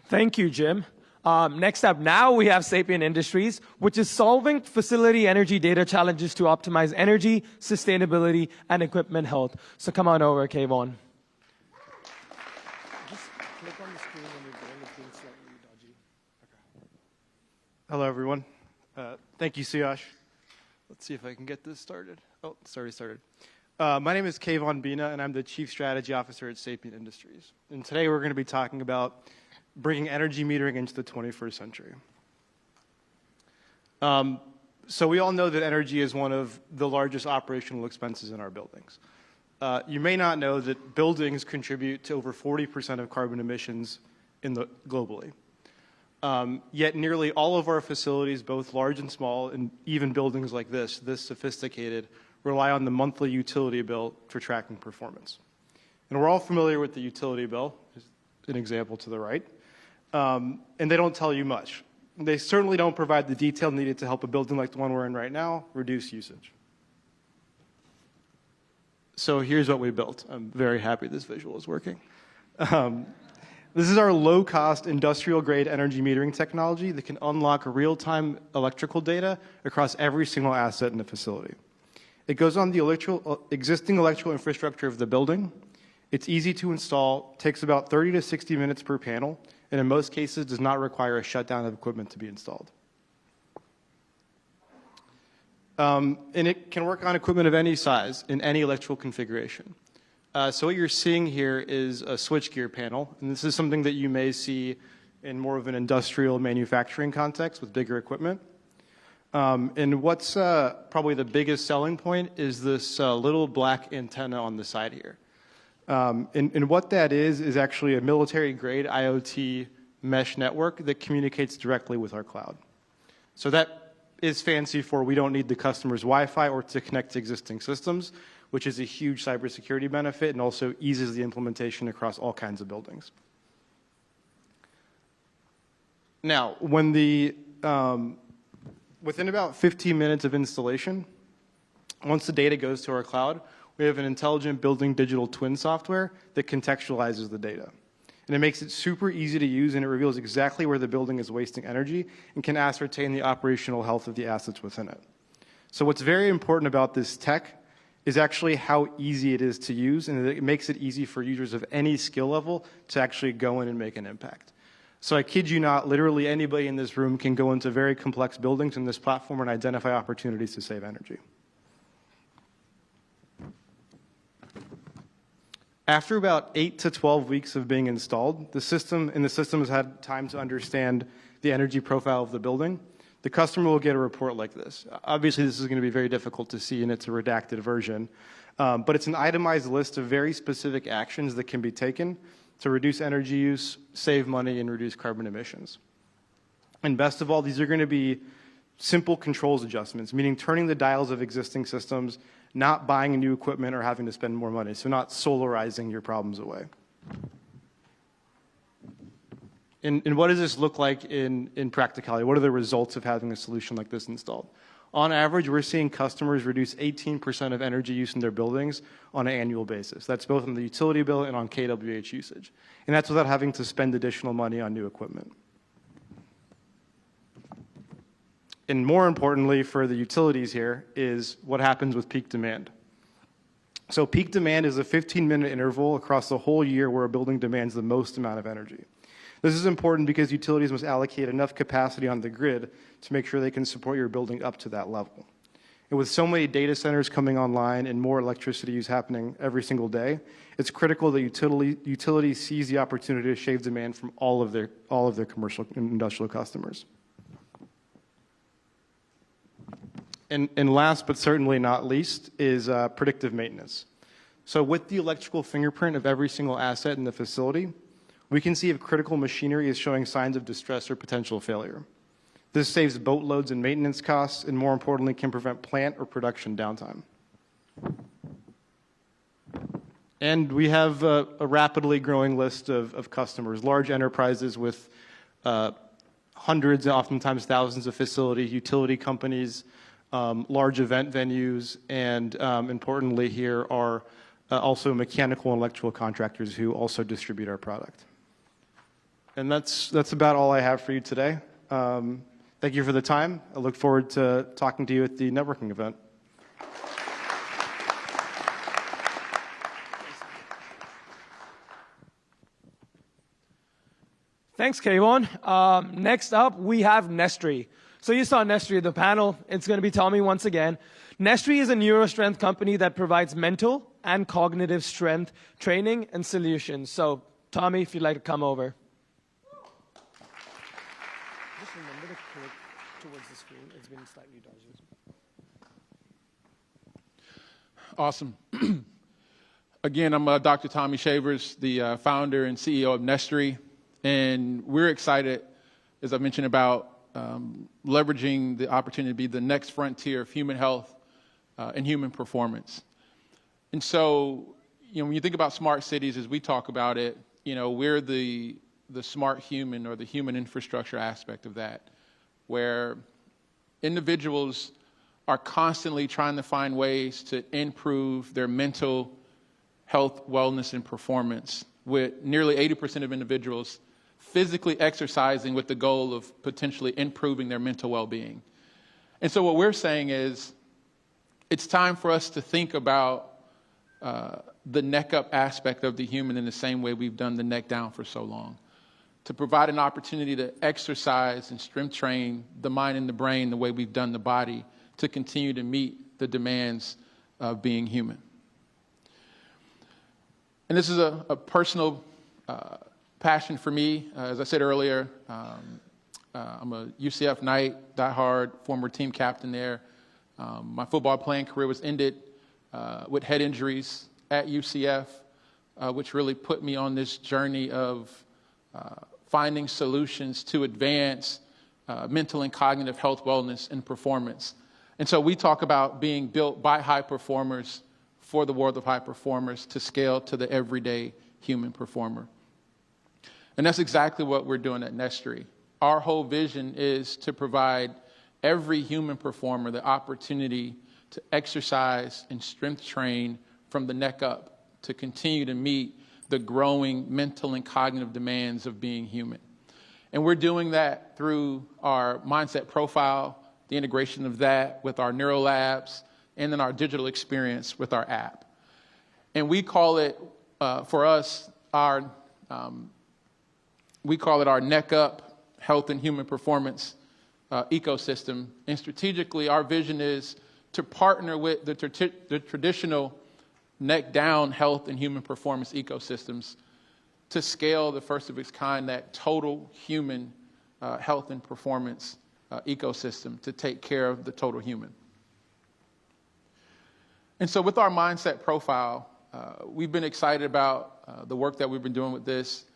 Thank you, Jim. Next up, now we have Sapient Industries, which is solving facility energy data challenges to optimize energy, sustainability, and equipment health. So come on over, Kayvon. Just click on the screen when you're going. It's being slightly dodgy. Okay. Hello, everyone. Thank you, Suyash. Let's see if I can get this started. Oh, it's already started. My name is Kayvon Bina, and I'm the Chief Strategy Officer at Sapient Industries. And today we're going to be talking about bringing energy metering into the 21st century. So we all know that energy is one of the largest operational expenses in our buildings. You may not know that buildings contribute to over 40% of carbon emissions globally. Yet nearly all of our facilities, both large and small, and even buildings like this sophisticated, rely on the monthly utility bill for tracking performance. And we're all familiar with the utility bill, an example to the right. And they don't tell you much. They certainly don't provide the detail needed to help a building like the one we're in right now reduce usage. So here's what we built. I'm very happy this visual is working. This is our low-cost industrial-grade energy metering technology that can unlock real-time electrical data across every single asset in the facility. It goes on the existing electrical infrastructure of the building. It's easy to install, takes about 30 to 60 minutes per panel, and in most cases does not require a shutdown of equipment to be installed. And it can work on equipment of any size in any electrical configuration. So what you're seeing here is a switchgear panel, and this is something that you may see in more of an industrial manufacturing context with bigger equipment. And what's probably the biggest selling point is this little black antenna on the side here. And what that is actually a military-grade IoT mesh network that communicates directly with our cloud. So that is fancy for we don't need the customer's Wi-Fi or to connect to existing systems, which is a huge cybersecurity benefit and also eases the implementation across all kinds of buildings. Now, when within about 15 minutes of installation, once the data goes to our cloud, we have an intelligent building digital twin software that contextualizes the data. And it makes it super easy to use, and it reveals exactly where the building is wasting energy and can ascertain the operational health of the assets within it. So what's very important about this tech is actually how easy it is to use, and it makes it easy for users of any skill level to actually go in and make an impact. So I kid you not, literally anybody in this room can go into very complex buildings in this platform and identify opportunities to save energy. After about 8 to 12 weeks of being installed, the system has had time to understand the energy profile of the building. The customer will get a report like this. Obviously, this is going to be very difficult to see, and it's a redacted version. But it's an itemized list of very specific actions that can be taken to reduce energy use, save money, and reduce carbon emissions. And best of all, these are going to be simple controls adjustments, meaning turning the dials of existing systems, not buying new equipment or having to spend more money, so not solarizing your problems away. And what does this look like in practicality? What are the results of having a solution like this installed? On average, we're seeing customers reduce 18% of energy use in their buildings on an annual basis. That's both on the utility bill and on kWh usage. And that's without having to spend additional money on new equipment. And more importantly for the utilities here is what happens with peak demand. So peak demand is a 15-minute interval across the whole year where a building demands the most amount of energy. This is important because utilities must allocate enough capacity on the grid to make sure they can support your building up to that level. And with so many data centers coming online and more electricity use happening every single day, it's critical that utility sees the opportunity to shave demand from all of their commercial and industrial customers. And last but certainly not least is predictive maintenance. So with the electrical fingerprint of every single asset in the facility, we can see if critical machinery is showing signs of distress or potential failure. This saves boatloads in maintenance costs and, more importantly, can prevent plant or production downtime. And we have a rapidly growing list of customers, large enterprises with hundreds, oftentimes thousands of facilities, utility companies, large event venues, and importantly here are also mechanical and electrical contractors who also distribute our product. And that's about all I have for you today. Thank you for the time. I look forward to talking to you at the networking event. Thanks, Kayvon. Next up, we have Nestri. So you saw Nestri at the panel. It's going to be Tommy once again. Nestri is a neurostrength company that provides mental and cognitive strength training and solutions. So, Tommy, if you'd like to come over. Just remember to click towards the screen. It's been slightly dodgy. Awesome. Again, I'm Dr. Tommy Shavers, the founder and CEO of Nestri. And we're excited, as I mentioned, about leveraging the opportunity to be the next frontier of human health and human performance. And so, when you think about smart cities, as we talk about it, we're the smart human or the human infrastructure aspect of that, where individuals are constantly trying to find ways to improve their mental health, wellness, and performance, with nearly 80% of individuals physically exercising with the goal of potentially improving their mental well-being. And so what we're saying is it's time for us to think about the neck up aspect of the human in the same way we've done the neck down for so long, to provide an opportunity to exercise and strength train the mind and the brain the way we've done the body to continue to meet the demands of being human. And this is a personal passion for me. As I said earlier, I'm a UCF Knight, diehard, former team captain there. My football playing career was ended with head injuries at UCF, which really put me on this journey of finding solutions to advance mental and cognitive health, wellness, and performance. And so we talk about being built by high performers for the world of high performers to scale to the everyday human performer. And that's exactly what we're doing at Nestri. Our whole vision is to provide every human performer the opportunity to exercise and strength train from the neck up to continue to meet the growing mental and cognitive demands of being human. And we're doing that through our mindset profile, the integration of that with our neuro labs, and then our digital experience with our app. And we call it, for us, our neck up health and human performance ecosystem. And strategically, our vision is to partner with the traditional neck down health and human performance ecosystems to scale the first of its kind, that total human health and performance ecosystem to take care of the total human. And so with our mindset profile, we've been excited about the work that we've been doing with this.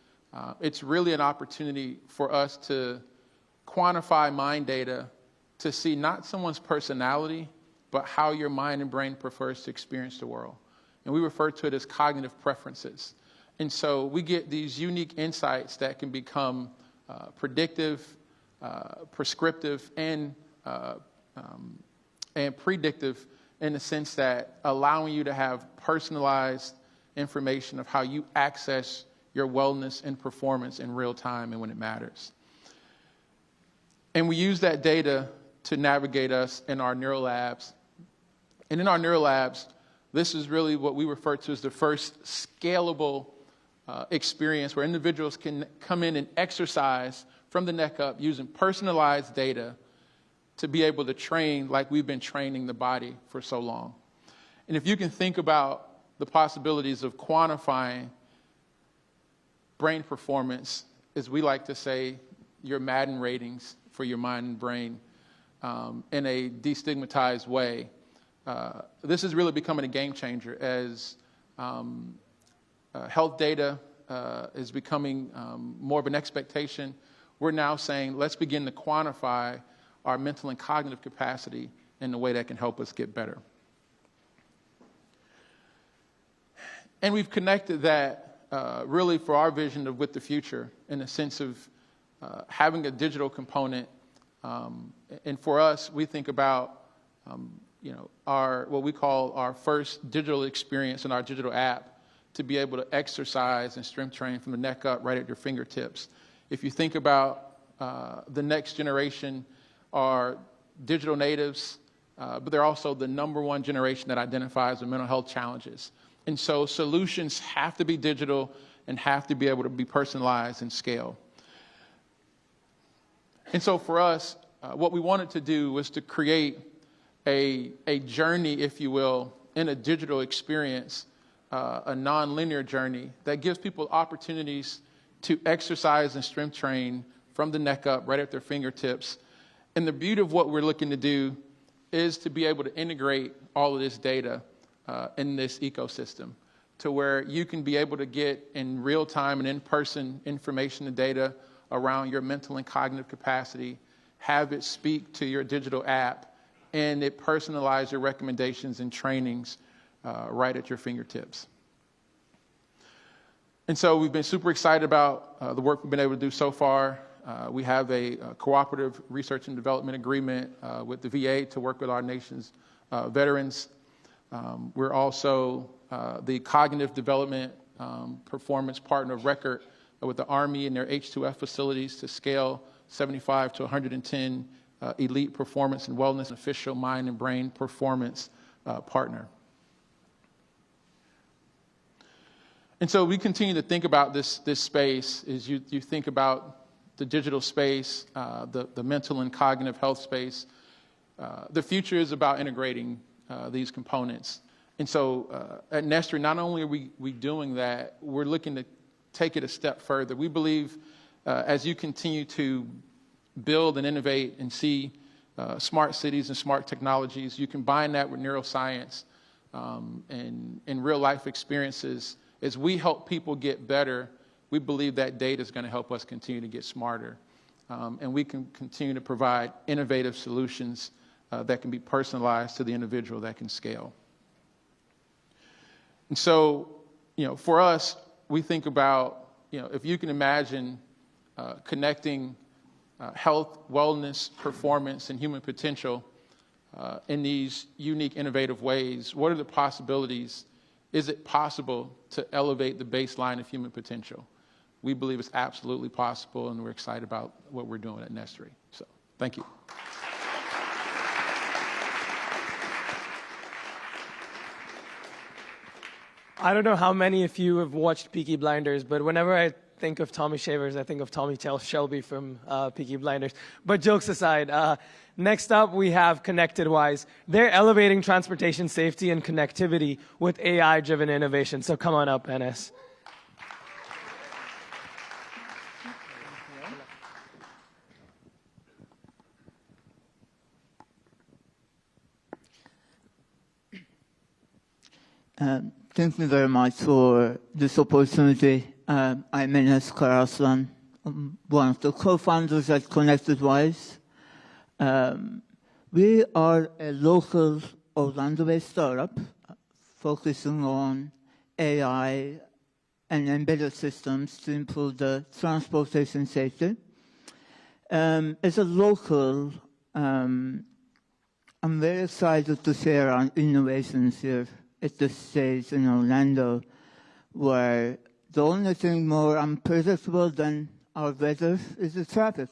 It's really an opportunity for us to quantify mind data to see not someone's personality, but how your mind and brain prefers to experience the world. And we refer to it as cognitive preferences. And so we get these unique insights that can become predictive, prescriptive, and predictive in the sense that allowing you to have personalized information of how you access your wellness and performance in real time and when it matters. And we use that data to navigate us in our neuro labs. And in our neuro labs, this is really what we refer to as the first scalable experience where individuals can come in and exercise from the neck up using personalized data to be able to train like we've been training the body for so long. And if you can think about the possibilities of quantifying brain performance, as we like to say, your Madden ratings for your mind and brain in a destigmatized way, this is really becoming a game changer as health data is becoming more of an expectation. We're now saying, let's begin to quantify our mental and cognitive capacity in a way that can help us get better. And we've connected that really for our vision of with the future in the sense of having a digital component. And for us, we think about our what we call our first digital experience in our digital app to be able to exercise and strength train from the neck up right at your fingertips. If you think about the next generation are digital natives, but they're also the #1 generation that identifies with mental health challenges. And so solutions have to be digital and have to be able to be personalized and scale. And so for us, what we wanted to do was to create a journey, if you will, in a digital experience, a non-linear journey that gives people opportunities to exercise and strength train from the neck up, right at their fingertips. And the beauty of what we're looking to do is to be able to integrate all of this data in this ecosystem to where you can be able to get in real time and in-person information and data around your mental and cognitive capacity, have it speak to your digital app, and it personalize your recommendations and trainings right at your fingertips. And so we've been super excited about the work we've been able to do so far. We have a cooperative research and development agreement with the VA to work with our nation's veterans. We're also the cognitive development performance partner of record with the Army and their H2F facilities to scale 75 to 110 elite performance and wellness official mind and brain performance partner. And so we continue to think about this space as you think about the digital space, the mental and cognitive health space. The future is about integrating these components. And so at Nestry, not only are we doing that, we're looking to take it a step further. We believe as you continue to build and innovate and see smart cities and smart technologies, you combine that with neuroscience and real life experiences. As we help people get better, we believe that data is going to help us continue to get smarter. And we can continue to provide innovative solutions that can be personalized to the individual that can scale. And so, for us, we think about, if you can imagine connecting health, wellness, performance, and human potential in these unique, innovative ways, what are the possibilities? Is it possible to elevate the baseline of human potential? We believe it's absolutely possible, and we're excited about what we're doing at Nestry. So, thank you. I don't know how many of you have watched Peaky Blinders, but whenever I think of Tommy Shavers, I think of Tommy Shelby from Peaky Blinders. But jokes aside, next up we have ConnectedWise. They're elevating transportation safety and connectivity with AI-driven innovation. So come on up, NS. Thank you very much for this opportunity. I'm Enes Karaslan. I'm one of the co-founders at ConnectedWise. We are a local Orlando-based startup focusing on AI and embedded systems to improve the transportation safety. As a local, I'm very excited to share our innovations here at this stage in Orlando, where the only thing more unpredictable than our weather is the traffic.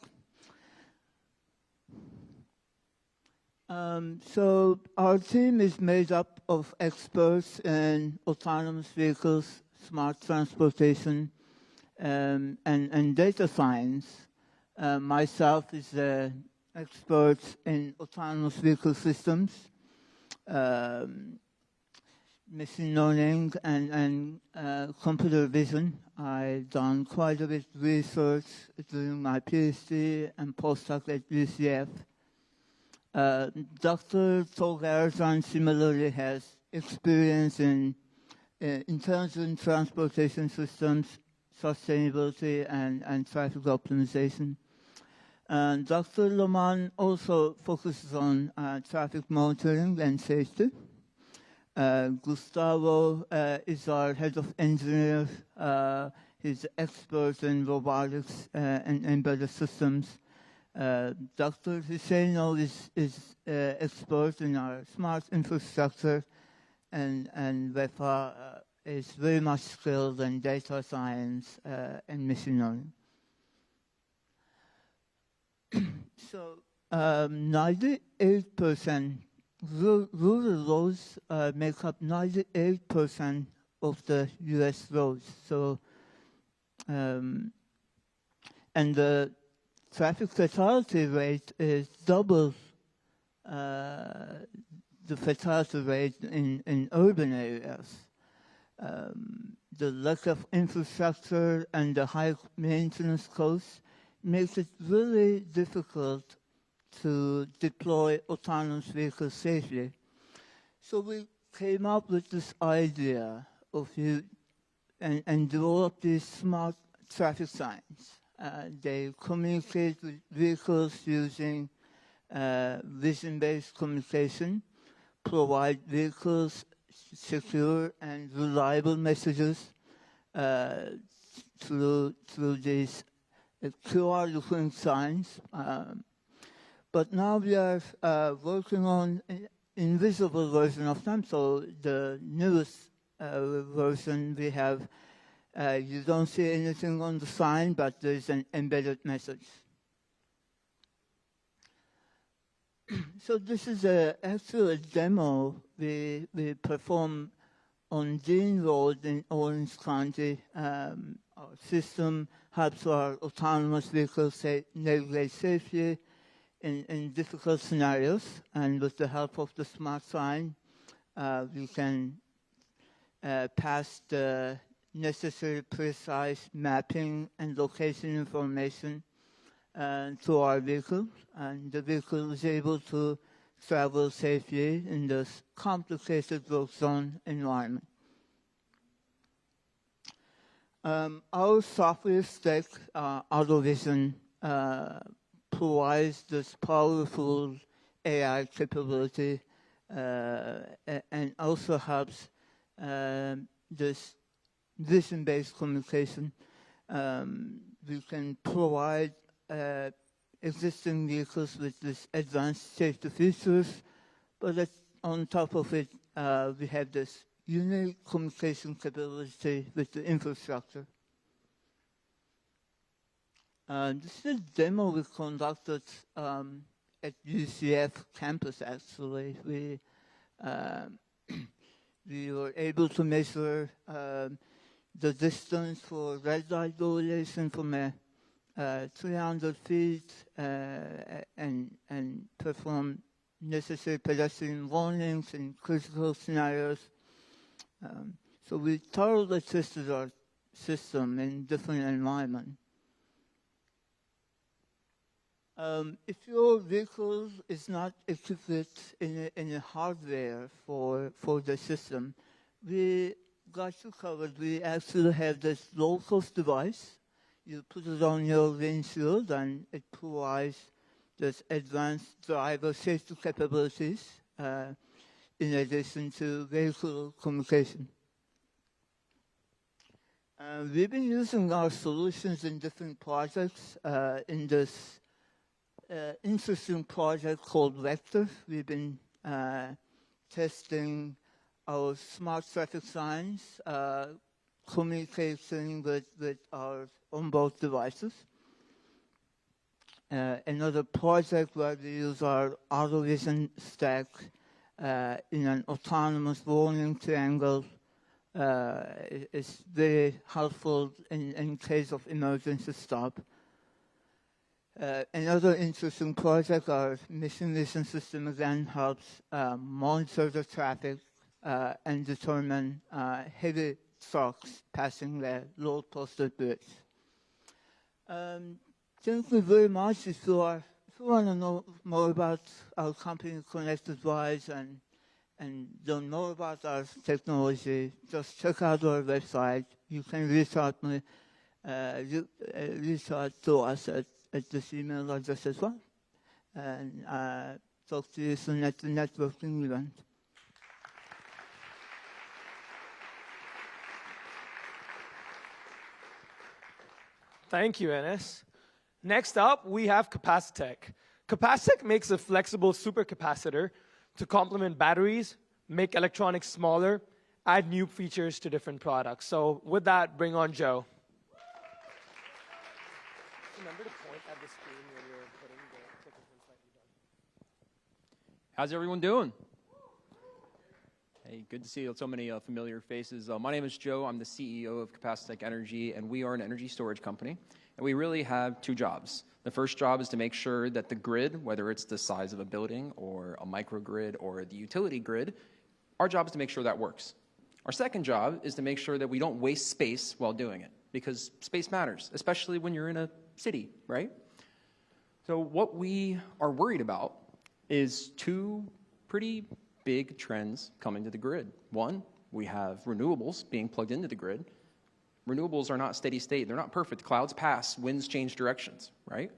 So our team is made up of experts in autonomous vehicles, smart transportation, and data science. Myself is a experts in autonomous vehicle systems, machine learning, and computer vision. I've done quite a bit of research during my PhD and postdoc at UCF. Dr. Tolgarzan similarly has experience in intelligent transportation systems, sustainability, and traffic optimization. And Dr. Lohmann also focuses on traffic monitoring and safety. Gustavo is our head of engineers. He's expert in robotics and embedded systems. Dr. Husseino is expert in our smart infrastructure, and Vefa is very much skilled in data science and machine learning. So 98%, rural roads make up 98% of the U.S. roads. So, and the traffic fatality rate is double the fatality rate in urban areas. The lack of infrastructure and the high maintenance costs makes it really difficult to deploy autonomous vehicles safely. So we came up with this idea of and developed these smart traffic signs. They communicate with vehicles using vision-based communication, provide vehicles secure and reliable messages through these QR-looking signs. But now we are working on an invisible version of them. So the newest version we have, you don't see anything on the sign, but there's an embedded message. So this is actually a demo we perform on Dean Road in Orange County. Our system helps our autonomous vehicles navigate safely in difficult scenarios, and with the help of the smart sign, we can pass the necessary precise mapping and location information to our vehicle, and the vehicle is able to travel safely in this complicated road zone environment. Our software stack, AutoVision, provides this powerful AI capability and also helps this vision-based communication. We can provide existing vehicles with this advanced safety features, but on top of it, we have this unique communication capability with the infrastructure. This is a demo we conducted at UCF campus, actually. We were able to measure the distance for red light violation from 300 feet and perform necessary pedestrian warnings in critical scenarios. So we thoroughly tested our system in different environments. If your vehicle is not equipped in a hardware for the system, we got you covered. We actually have this low-cost device. You put it on your windshield, and it provides this advanced driver safety capabilities in addition to vehicle communication. We've been using our solutions in different projects. In this interesting project called Vector, we've been testing our smart traffic signs, communicating with our onboard devices. Another project where we use our AutoVision stack in an autonomous warning triangle is very helpful in case of emergency stop. Another interesting project, our mission vision system again helps monitor the traffic and determine heavy trucks passing the load posted bridge. Thank you very much. If you want to know more about our company, Connected Wise, and learn more about our technology, just check out our website. You can reach out to us at this email address as well. And talk to you soon at the networking event. Thank you, Enes. Next up, we have Capacitech. Capacitech makes a flexible supercapacitor to complement batteries, make electronics smaller, add new features to different products. So with that, bring on Joe. Remember to point at the screen when you're putting the participants that you've done. How's everyone doing? Hey, good to see so many familiar faces. My name is Joe. I'm the CEO of Capacitech Energy, and we are an energy storage company. And we really have two jobs. The first job is to make sure that the grid, whether it's the size of a building or a microgrid or the utility grid, our job is to make sure that works. Our second job is to make sure that we don't waste space while doing it, because space matters, especially when you're in a city, right? So what we are worried about is two pretty big trends coming to the grid. One, we have renewables being plugged into the grid. Renewables are not steady state. They're not perfect. Clouds pass, winds change directions, right?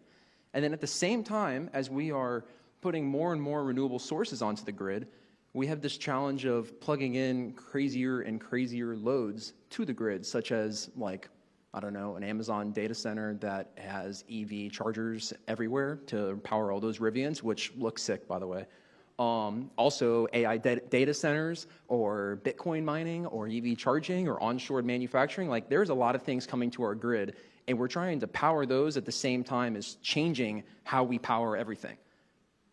And then at the same time, as we are putting more and more renewable sources onto the grid, we have this challenge of plugging in crazier and crazier loads to the grid, such as, like, I don't know, an Amazon data center that has EV chargers everywhere to power all those Rivians, which look sick, by the way. Also, AI data centers or Bitcoin mining or EV charging or onshore manufacturing. Like, there's a lot of things coming to our grid, and we're trying to power those at the same time as changing how we power everything.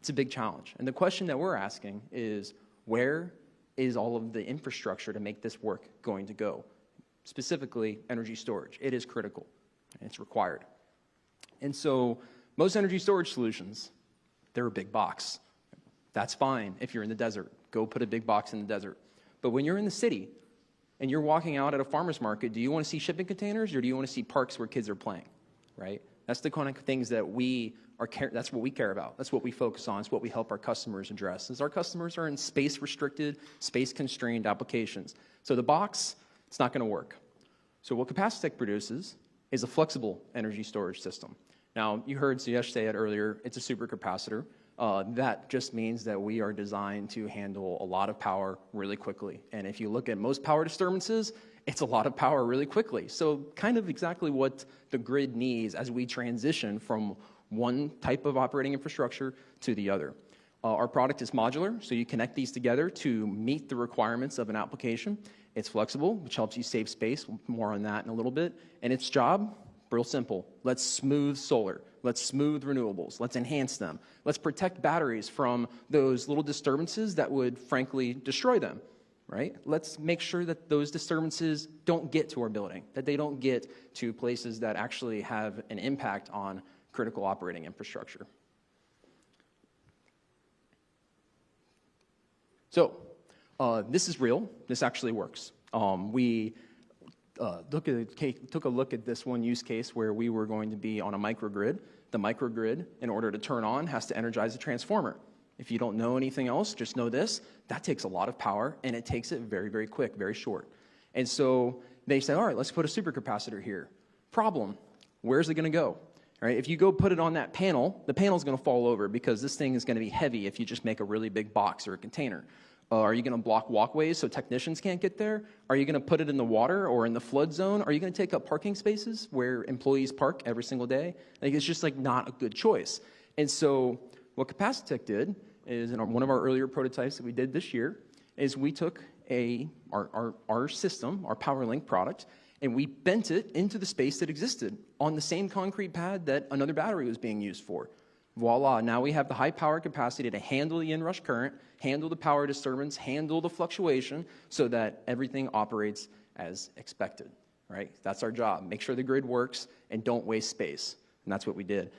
It's a big challenge. And the question that we're asking is, where is all of the infrastructure to make this work going to go? Specifically, energy storage. It is critical, and it's required. And so most energy storage solutions, they're a big box. That's fine if you're in the desert. Go put a big box in the desert. But when you're in the city and you're walking out at a farmer's market, do you want to see shipping containers or do you want to see parks where kids are playing, right? That's the kind of things that that's what we care about. That's what we focus on. It's what we help our customers address. As our customers are in space-restricted, space-constrained applications. So the box, it's not going to work. So what Capacitech produces is a flexible energy storage system. Now, you heard Suyesh say it earlier, it's a supercapacitor. That just means that we are designed to handle a lot of power really quickly. And if you look at most power disturbances, it's a lot of power really quickly. So kind of exactly what the grid needs as we transition from one type of operating infrastructure to the other. Our product is modular, so you connect these together to meet the requirements of an application. It's flexible, which helps you save space. More on that in a little bit. And its job, real simple. Let's smooth solar. Let's smooth renewables. Let's enhance them. Let's protect batteries from those little disturbances that would, frankly, destroy them, right? Let's make sure that those disturbances don't get to our building, that they don't get to places that actually have an impact on critical operating infrastructure. So this is real. This actually works. We took a look at this one use case where we were going to be on a microgrid. The microgrid, in order to turn on, has to energize a transformer. If you don't know anything else, just know this. That takes a lot of power, and it takes it very, very quick, very short. And so they said, all right, let's put a supercapacitor here. Problem, where's it going to go? All right, if you go put it on that panel, the panel's going to fall over because this thing is going to be heavy if you just make a really big box or a container. Are you going to block walkways so technicians can't get there? Are you going to put it in the water or in the flood zone? Are you going to take up parking spaces where employees park every single day? Like, it's just like not a good choice. And so what Capacitech did is, in one of our earlier prototypes that we did this year, is we took our system, our PowerLink product, and we bent it into the space that existed on the same concrete pad that another battery was being used for. Voila, now we have the high power capacity to handle the inrush current, handle the power disturbance, handle the fluctuation so that everything operates as expected, right? That's our job. Make sure the grid works and don't waste space. And that's what we did.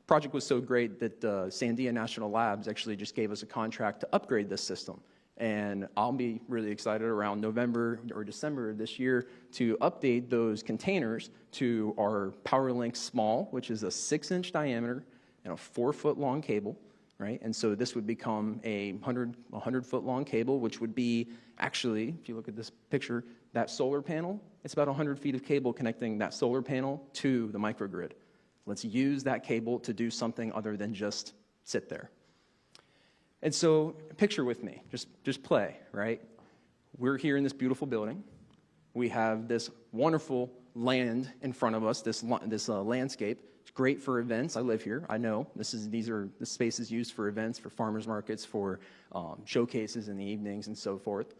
Project was so great that Sandia National Labs actually just gave us a contract to upgrade this system. And I'll be really excited around November or December of this year to update those containers to our PowerLink Small, which is a 6-inch diameter and a 4-foot long cable, right? And so this would become a 100-foot long cable, which would be actually, if you look at this picture, that solar panel, it's about 100 feet of cable connecting that solar panel to the microgrid. Let's use that cable to do something other than just sit there. And so picture with me, just play, right? We're here in this beautiful building. We have this wonderful land in front of us, this landscape. It's great for events. I live here. I know this space is used for events, for farmers markets, for showcases in the evenings and so forth.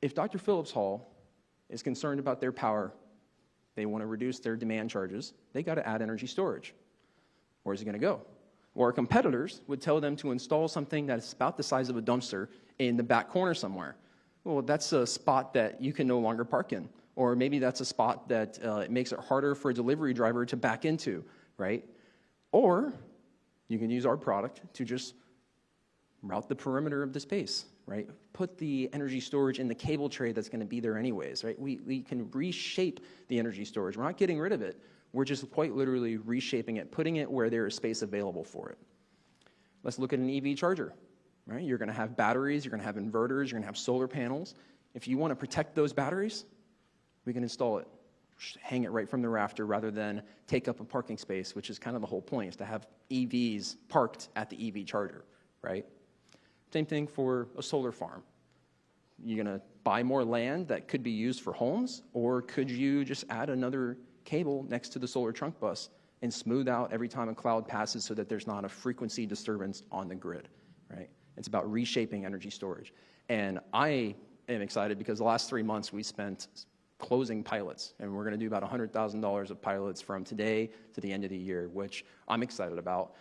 If Dr. Phillips Hall is concerned about their power, they want to reduce their demand charges, they got to add energy storage. Where's it going to go? Or our competitors would tell them to install something that's about the size of a dumpster in the back corner somewhere. Well, that's a spot that you can no longer park in. Or maybe that's a spot that it makes it harder for a delivery driver to back into, right? Or you can use our product to just route the perimeter of the space, right? Put the energy storage in the cable tray that's going to be there anyways, right? We can reshape the energy storage. We're not getting rid of it. We're just quite literally reshaping it, putting it where there is space available for it. Let's look at an EV charger, right? You're going to have batteries, you're going to have inverters, you're going to have solar panels. If you want to protect those batteries, we can install it. Just hang it right from the rafter rather than take up a parking space, which is kind of the whole point, is to have EVs parked at the EV charger, right? Same thing for a solar farm. You're going to buy more land that could be used for homes, or could you just add another cable next to the solar trunk bus and smooth out every time a cloud passes so that there's not a frequency disturbance on the grid, right? It's about reshaping energy storage. And I am excited because the last 3 months we spent closing pilots, and we're going to do about $100,000 of pilots from today to the end of the year, which I'm excited about.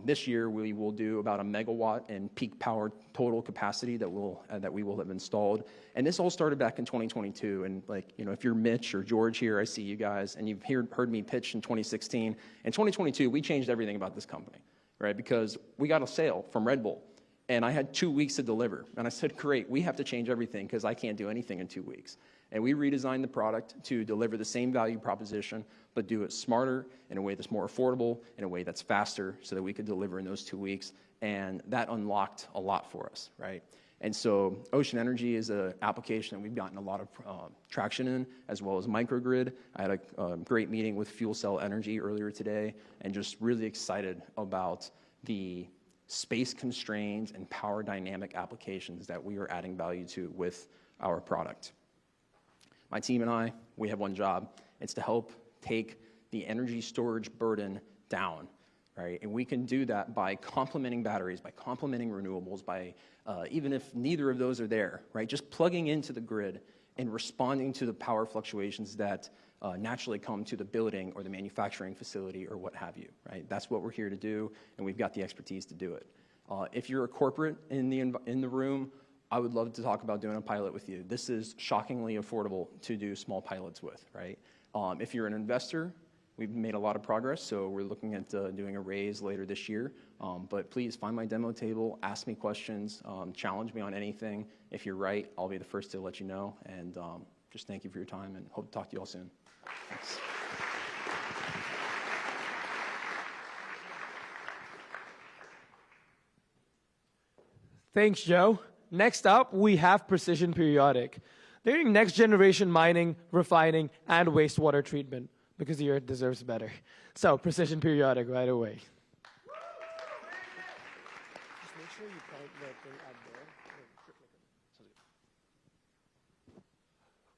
This year we will do about 1 megawatt in peak power total capacity that we will have installed. And this all started back in 2022. And if you're Mitch or George here, I see you guys, and you've heard me pitch in 2016. In 2022, we changed everything about this company, right? Because we got a sale from Red Bull, and I had 2 weeks to deliver. And I said, great, we have to change everything because I can't do anything in 2 weeks. And we redesigned the product to deliver the same value proposition, but do it smarter, in a way that's more affordable, in a way that's faster, so that we could deliver in those 2 weeks. And that unlocked a lot for us, right? And so ocean energy is an application that we've gotten a lot of traction in, as well as microgrid. I had a great meeting with Fuel Cell Energy earlier today, and just really excited about the space constraints and power dynamic applications that we are adding value to with our product. My team and I, we have one job. It's to help take the energy storage burden down, right? And we can do that by complementing batteries, by complementing renewables, by even if neither of those are there, right? Just plugging into the grid and responding to the power fluctuations that naturally come to the building or the manufacturing facility or what have you, right? That's what we're here to do, and we've got the expertise to do it. If you're a corporate in the room, I would love to talk about doing a pilot with you. This is shockingly affordable to do small pilots with, right? If you're an investor, we've made a lot of progress, so we're looking at doing a raise later this year. But please find my demo table, ask me questions, challenge me on anything. If you're right, I'll be the first to let you know. And just thank you for your time, and hope to talk to you all soon. Thanks. Thanks, Joe. Next up, we have Precision Periodic. They're doing next generation mining, refining, and wastewater treatment because the earth deserves better. So, Precision Periodic right away. Just make sure you point the thing up there.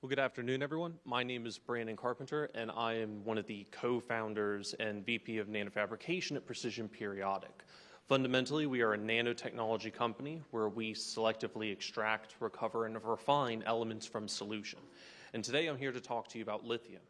Well, good afternoon, everyone. My name is Brandon Carpenter, and I am one of the co-founders and VP of nanofabrication at Precision Periodic. Fundamentally, we are a nanotechnology company where we selectively extract, recover, and refine elements from solution. And today I'm here to talk to you about lithium.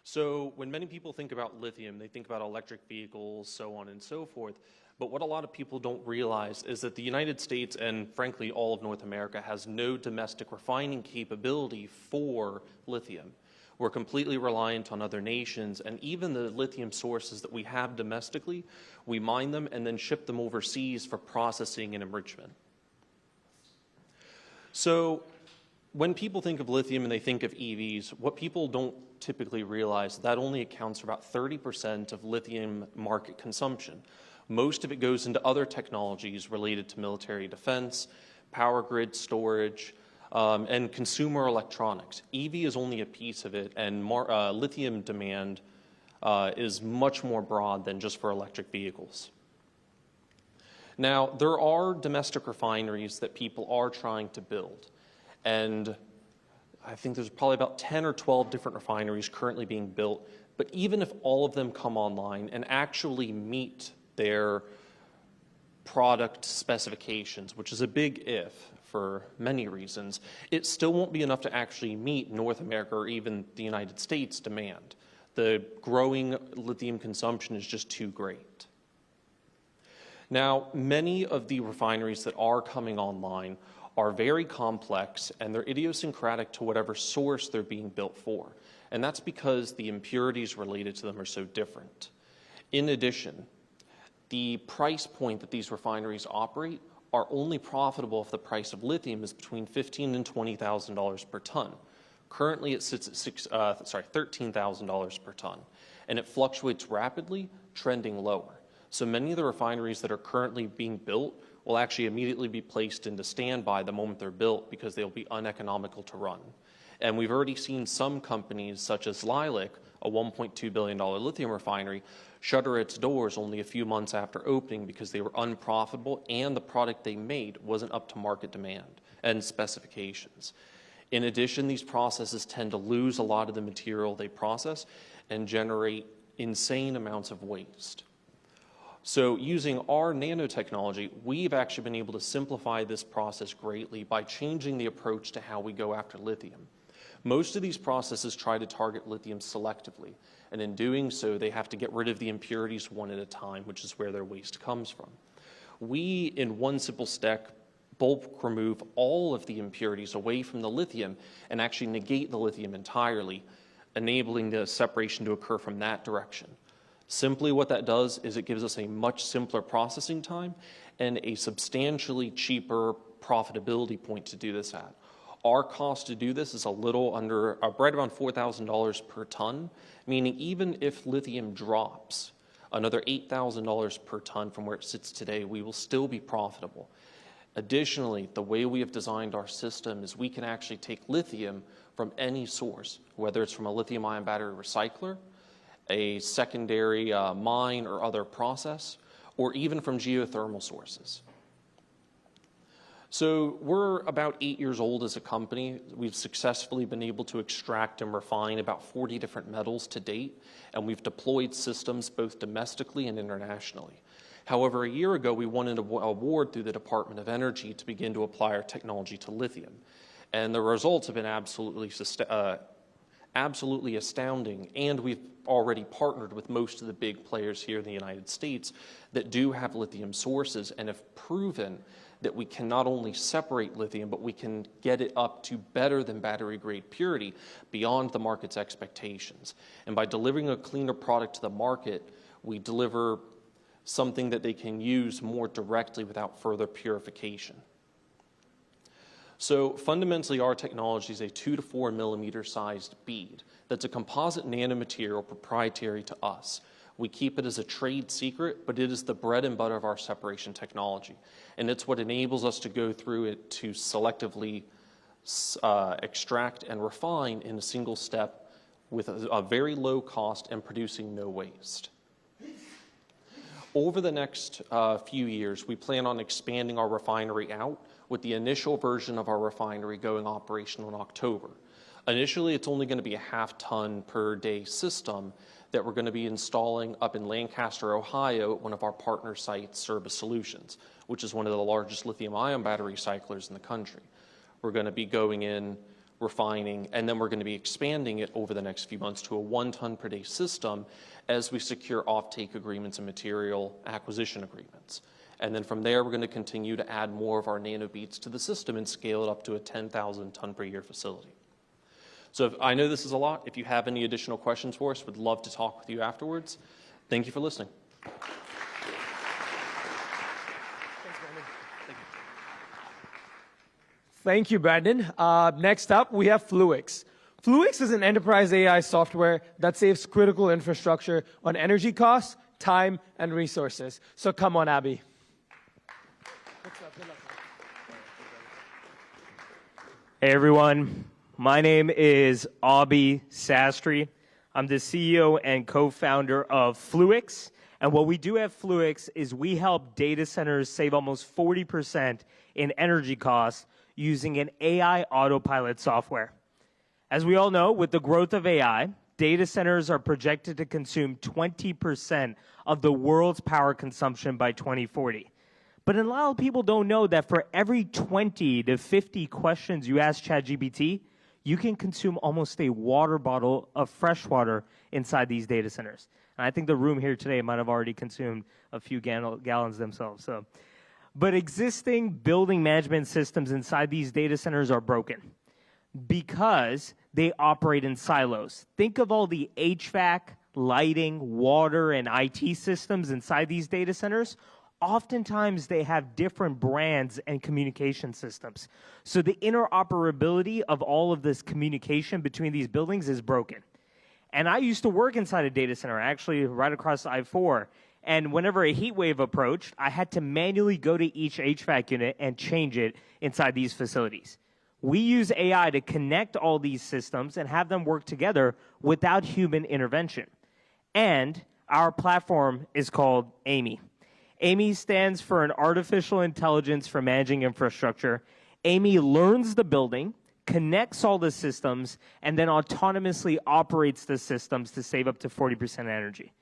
So when many people think about lithium, they think about electric vehicles, so on and so forth. But what a lot of people don't realize is that the United States, and frankly all of North America, has no domestic refining capability for lithium. We're completely reliant on other nations, and even the lithium sources that we have domestically, we mine them and then ship them overseas for processing and enrichment. So when people think of lithium and they think of EVs, what people don't typically realize, that only accounts for about 30% of lithium market consumption. Most of it goes into other technologies related to military defense, power grid storage, and consumer electronics. EV is only a piece of it, and lithium demand is much more broad than just for electric vehicles. Now, there are domestic refineries that people are trying to build, and I think there's probably about 10 or 12 different refineries currently being built, but even if all of them come online and actually meet their product specifications, which is a big if for many reasons, it still won't be enough to actually meet North America or even the United States demand. The growing lithium consumption is just too great. Now, many of the refineries that are coming online are very complex, and they're idiosyncratic to whatever source they're being built for. And that's because the impurities related to them are so different. In addition, the price point that these refineries operate are only profitable if the price of lithium is between $15,000 and $20,000 per ton. Currently, it sits at $13,000 per ton, and it fluctuates rapidly, trending lower. So many of the refineries that are currently being built will actually immediately be placed into standby the moment they're built because they'll be uneconomical to run. And we've already seen some companies, such as Lilac, a $1.2 billion lithium refinery, shutter its doors only a few months after opening because they were unprofitable and the product they made wasn't up to market demand and specifications. In addition, these processes tend to lose a lot of the material they process and generate insane amounts of waste. So using our nanotechnology, we've actually been able to simplify this process greatly by changing the approach to how we go after lithium. Most of these processes try to target lithium selectively, and in doing so, they have to get rid of the impurities one at a time, which is where their waste comes from. We, in one simple step, bulk remove all of the impurities away from the lithium and actually negate the lithium entirely, enabling the separation to occur from that direction. Simply what that does is it gives us a much simpler processing time and a substantially cheaper profitability point to do this at. Our cost to do this is a little under, right around $4,000 per ton, meaning even if lithium drops another $8,000 per ton from where it sits today, we will still be profitable. Additionally, the way we have designed our system is we can actually take lithium from any source, whether it's from a lithium-ion battery recycler, a secondary mine or other process, or even from geothermal sources. So we're about 8 years old as a company. We've successfully been able to extract and refine about 40 different metals to date, and we've deployed systems both domestically and internationally. However, a year ago, we won an award through the Department of Energy to begin to apply our technology to lithium. And the results have been absolutely astounding, and we've already partnered with most of the big players here in the United States that do have lithium sources and have proven that we can not only separate lithium, but we can get it up to better than battery-grade purity beyond the market's expectations. And by delivering a cleaner product to the market, we deliver something that they can use more directly without further purification. So fundamentally, our technology is a 2 to 4 millimeter sized bead that's a composite nanomaterial proprietary to us. We keep it as a trade secret, but it is the bread and butter of our separation technology. And it's what enables us to go through it to selectively extract and refine in a single step with a very low cost and producing no waste. Over the next few years, we plan on expanding our refinery out, with the initial version of our refinery going operational in October. Initially, it's only going to be a half-ton per day system that we're going to be installing up in Lancaster, Ohio, at one of our partner sites, Service Solutions, which is one of the largest lithium-ion battery recyclers in the country. We're going to be going in, refining, and then we're going to be expanding it over the next few months to a 1 ton per day system as we secure offtake agreements and material acquisition agreements. And then from there, we're going to continue to add more of our nanobeads to the system and scale it up to a 10,000 ton per year facility. So I know this is a lot. If you have any additional questions for us, would love to talk with you afterwards. Thank you for listening. Thank you, Brandon. Next up, we have Fluix. Fluix is an enterprise AI software that saves critical infrastructure on energy costs, time, and resources. So come on, Abby. Hey, everyone. My name is Abhi Sastry. I'm the CEO and co-founder of Fluix. And what we do at Fluix is we help data centers save almost 40% in energy costs using an AI autopilot software. As we all know, with the growth of AI, data centers are projected to consume 20% of the world's power consumption by 2040. But a lot of people don't know that for every 20 to 50 questions you ask ChatGPT, you can consume almost a water bottle of fresh water inside these data centers. And I think the room here today might have already consumed a few gallons themselves. But existing building management systems inside these data centers are broken because they operate in silos. Think of all the HVAC, lighting, water, and IT systems inside these data centers. Oftentimes, they have different brands and communication systems. So the interoperability of all of this communication between these buildings is broken. And I used to work inside a data center, actually right across I-4. And whenever a heat wave approached, I had to manually go to each HVAC unit and change it inside these facilities. We use AI to connect all these systems and have them work together without human intervention. And our platform is called AMI. AMI stands for an artificial intelligence for managing infrastructure. AMI learns the building, connects all the systems, and then autonomously operates the systems to save up to 40% energy.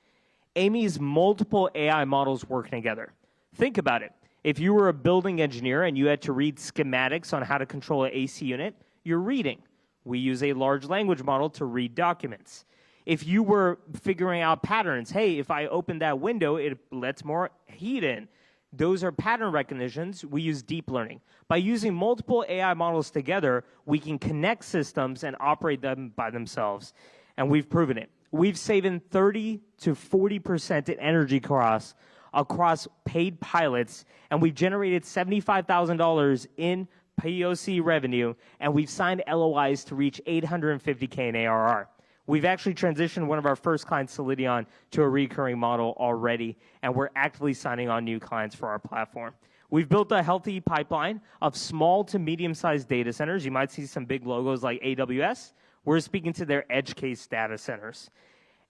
AMI's multiple AI models work together. Think about it. If you were a building engineer and you had to read schematics on how to control an AC unit, you're reading. We use a large language model to read documents. If you were figuring out patterns, hey, if I open that window, it lets more heat in. Those are pattern recognitions. We use deep learning. By using multiple AI models together, we can connect systems and operate them by themselves. And we've proven it. We've saved 30 to 40% in energy costs across paid pilots, and we've generated $75,000 in POC revenue, and we've signed LOIs to reach $850K in ARR. We've actually transitioned one of our first clients, Solidion, to a recurring model already, and we're actively signing on new clients for our platform. We've built a healthy pipeline of small to medium-sized data centers. You might see some big logos like AWS. We're speaking to their edge case data centers.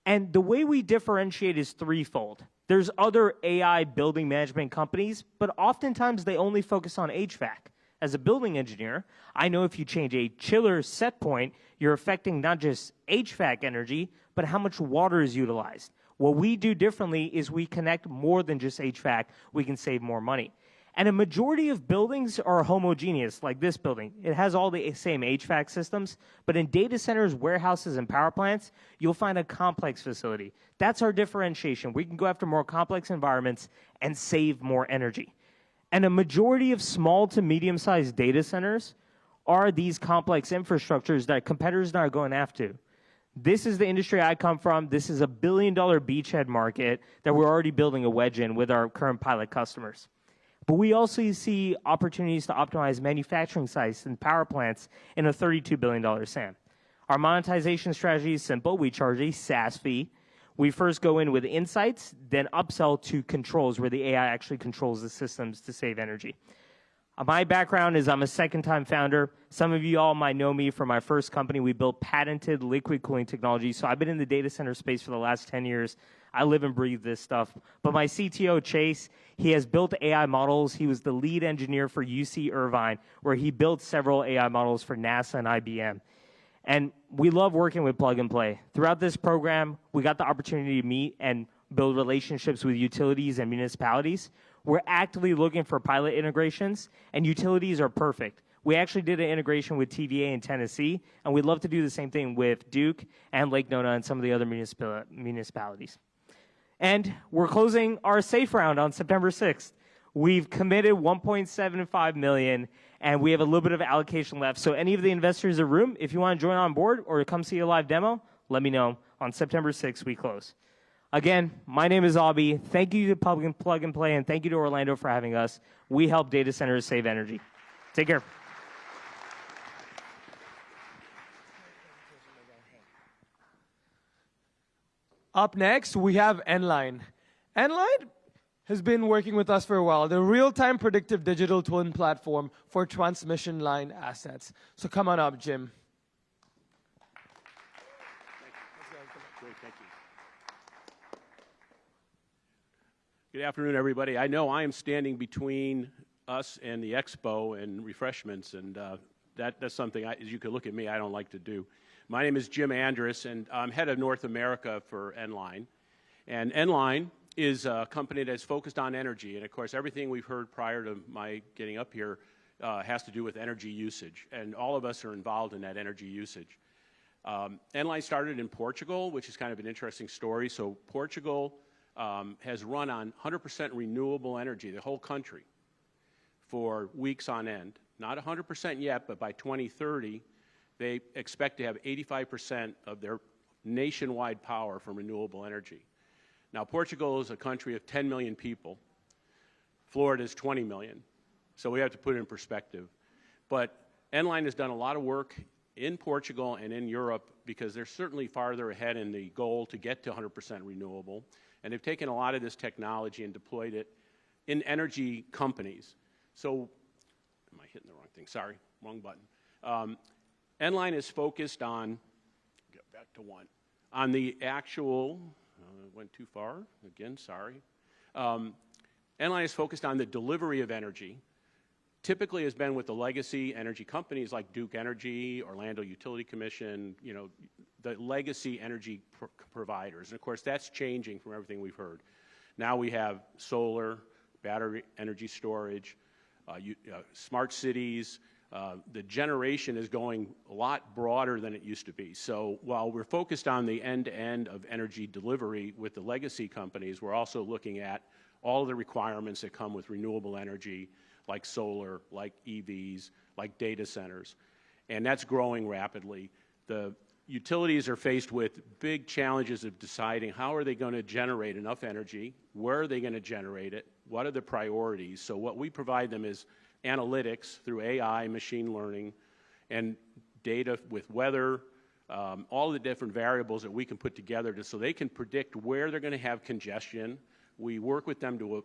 And the way we differentiate is threefold. There's other AI building management companies, but oftentimes they only focus on HVAC. As a building engineer, I know if you change a chiller set point, you're affecting not just HVAC energy, but how much water is utilized. What we do differently is we connect more than just HVAC. We can save more money. And a majority of buildings are homogeneous, like this building. It has all the same HVAC systems, but in data centers, warehouses, and power plants, you'll find a complex facility. That's our differentiation. We can go after more complex environments and save more energy. And a majority of small to medium-sized data centers are these complex infrastructures that competitors are going after. This is the industry I come from. This is a $1 billion beachhead market that we're already building a wedge in with our current pilot customers. But we also see opportunities to optimize manufacturing sites and power plants in a $32 billion SAM. Our monetization strategy is simple. We charge a SaaS fee. We first go in with insights, then upsell to controls where the AI actually controls the systems to save energy. My background is I'm a second-time founder. Some of you all might know me from my first company. We built patented liquid cooling technology. So I've been in the data center space for the last 10 years. I live and breathe this stuff. But my CTO, Chase, he has built AI models. He was the lead engineer for UC Irvine, where he built several AI models for NASA and IBM. And we love working with Plug and Play. Throughout this program, we got the opportunity to meet and build relationships with utilities and municipalities. We're actively looking for pilot integrations, and utilities are perfect. We actually did an integration with TVA in Tennessee, and we'd love to do the same thing with Duke and Lake Nona and some of the other municipalities. And we're closing our SAFE round on September 6th. We've committed 1.75 million, and we have a little bit of allocation left. So any of the investors in the room, if you want to join on board or come see a live demo, let me know. On September 6th, we close. Again, my name is Abhi. Thank you to Plug and Play, and thank you to Orlando for having us. We help data centers save energy. Take care. Up next, we have Nline. Nline has been working with us for a while, the real-time predictive digital twin platform for transmission line assets. So come on up, Jim. Great, thank you. Good afternoon, everybody. I know I am standing between us and the Expo and refreshments, and that's something, as you can look at me, I don't like to do. My name is Jim Andrus, and I'm head of North America for Nline. And Nline is a company that's focused on energy, and of course, everything we've heard prior to my getting up here has to do with energy usage, and all of us are involved in that energy usage. Nline started in Portugal, which is kind of an interesting story. So Portugal has run on 100% renewable energy, the whole country, for weeks on end. Not 100% yet, but by 2030, they expect to have 85% of their nationwide power from renewable energy. Now, Portugal is a country of 10 million people. Florida is 20 million. So we have to put it in perspective. But Nline has done a lot of work in Portugal and in Europe because they're certainly farther ahead in the goal to get to 100% renewable. And they've taken a lot of this technology and deployed it in energy companies. So, am I hitting the wrong thing? Sorry, wrong button. Nline is focused on, get back to one, on the actual, went too far, again, sorry. Nline is focused on the delivery of energy, typically has been with the legacy energy companies like Duke Energy, Orlando Utility Commission, you know, the legacy energy providers. And of course, that's changing from everything we've heard. Now we have solar, battery energy storage, smart cities. The generation is going a lot broader than it used to be. So while we're focused on the end-to-end of energy delivery with the legacy companies, we're also looking at all of the requirements that come with renewable energy, like solar, like EVs, like data centers. And that's growing rapidly. The utilities are faced with big challenges of deciding how are they going to generate enough energy, where are they going to generate it, what are the priorities. So what we provide them is analytics through AI, machine learning, and data with weather, all the different variables that we can put together so they can predict where they're going to have congestion. We work with them to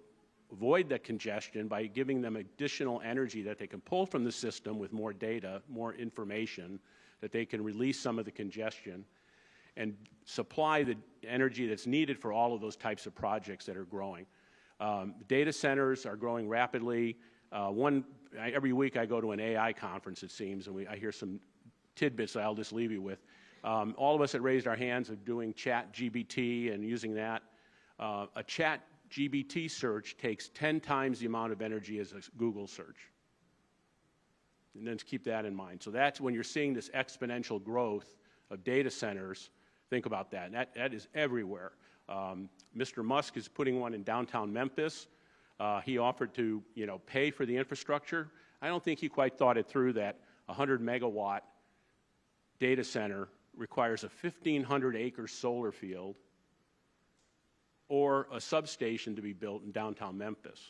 avoid that congestion by giving them additional energy that they can pull from the system with more data, more information, that they can release some of the congestion and supply the energy that's needed for all of those types of projects that are growing. Data centers are growing rapidly. Every week I go to an AI conference, it seems, and I hear some tidbits that I'll just leave you with. All of us that raised our hands of doing ChatGPT and using that. A ChatGPT search takes 10 times the amount of energy as a Google search. And then keep that in mind. So that's when you're seeing this exponential growth of data centers, think about that. And that is everywhere. Mr. Musk is putting one in downtown Memphis. He offered to, pay for the infrastructure. I don't think he quite thought it through that a 100-megawatt data center requires a 1,500-acre solar field or a substation to be built in downtown Memphis.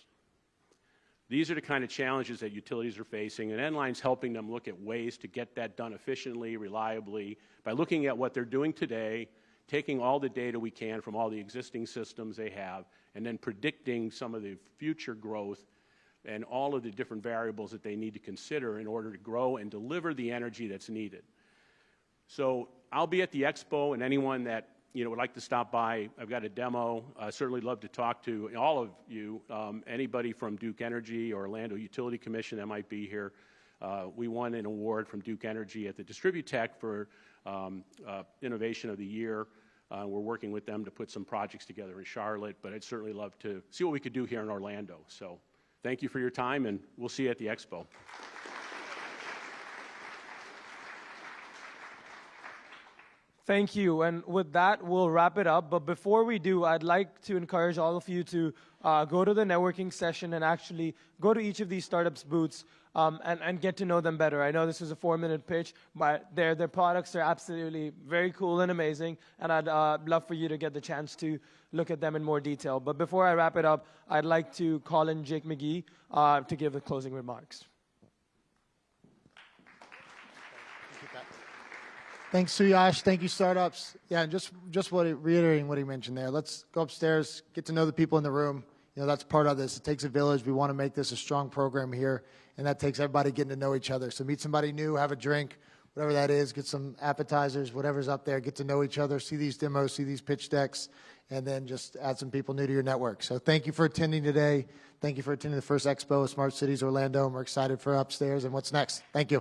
These are the kind of challenges that utilities are facing, and Nline's helping them look at ways to get that done efficiently, reliably, by looking at what they're doing today, taking all the data we can from all the existing systems they have, and then predicting some of the future growth and all of the different variables that they need to consider in order to grow and deliver the energy that's needed. So I'll be at the Expo, and anyone that would like to stop by, I've got a demo. Certainly love to talk to all of you, anybody from Duke Energy or Orlando Utility Commission that might be here. We won an award from Duke Energy at the Distributech for Innovation of the Year. We're working with them to put some projects together in Charlotte, but I'd certainly love to see what we could do here in Orlando. So thank you for your time, and we'll see you at the Expo. Thank you. And with that, we'll wrap it up. But before we do, I'd like to encourage all of you to go to the networking session and actually go to each of these startups' booths and get to know them better. I know this is a 4-minute pitch, but their products are absolutely very cool and amazing, and I'd love for you to get the chance to look at them in more detail. But before I wrap it up, I'd like to call in Jake McGee to give the closing remarks. Thanks, Suyash. Thank you, startups. Yeah, and just reiterating what he mentioned there. Let's go upstairs, get to know the people in the room. You know, that's part of this. It takes a village. We want to make this a strong program here, and that takes everybody getting to know each other. So meet somebody new, have a drink, whatever that is, get some appetizers, whatever's up there, get to know each other, see these demos, see these pitch decks, and then just add some people new to your network. So thank you for attending today. Thank you for attending the first Expo of Smart Cities Orlando, and we're excited for upstairs and what's next. Thank you.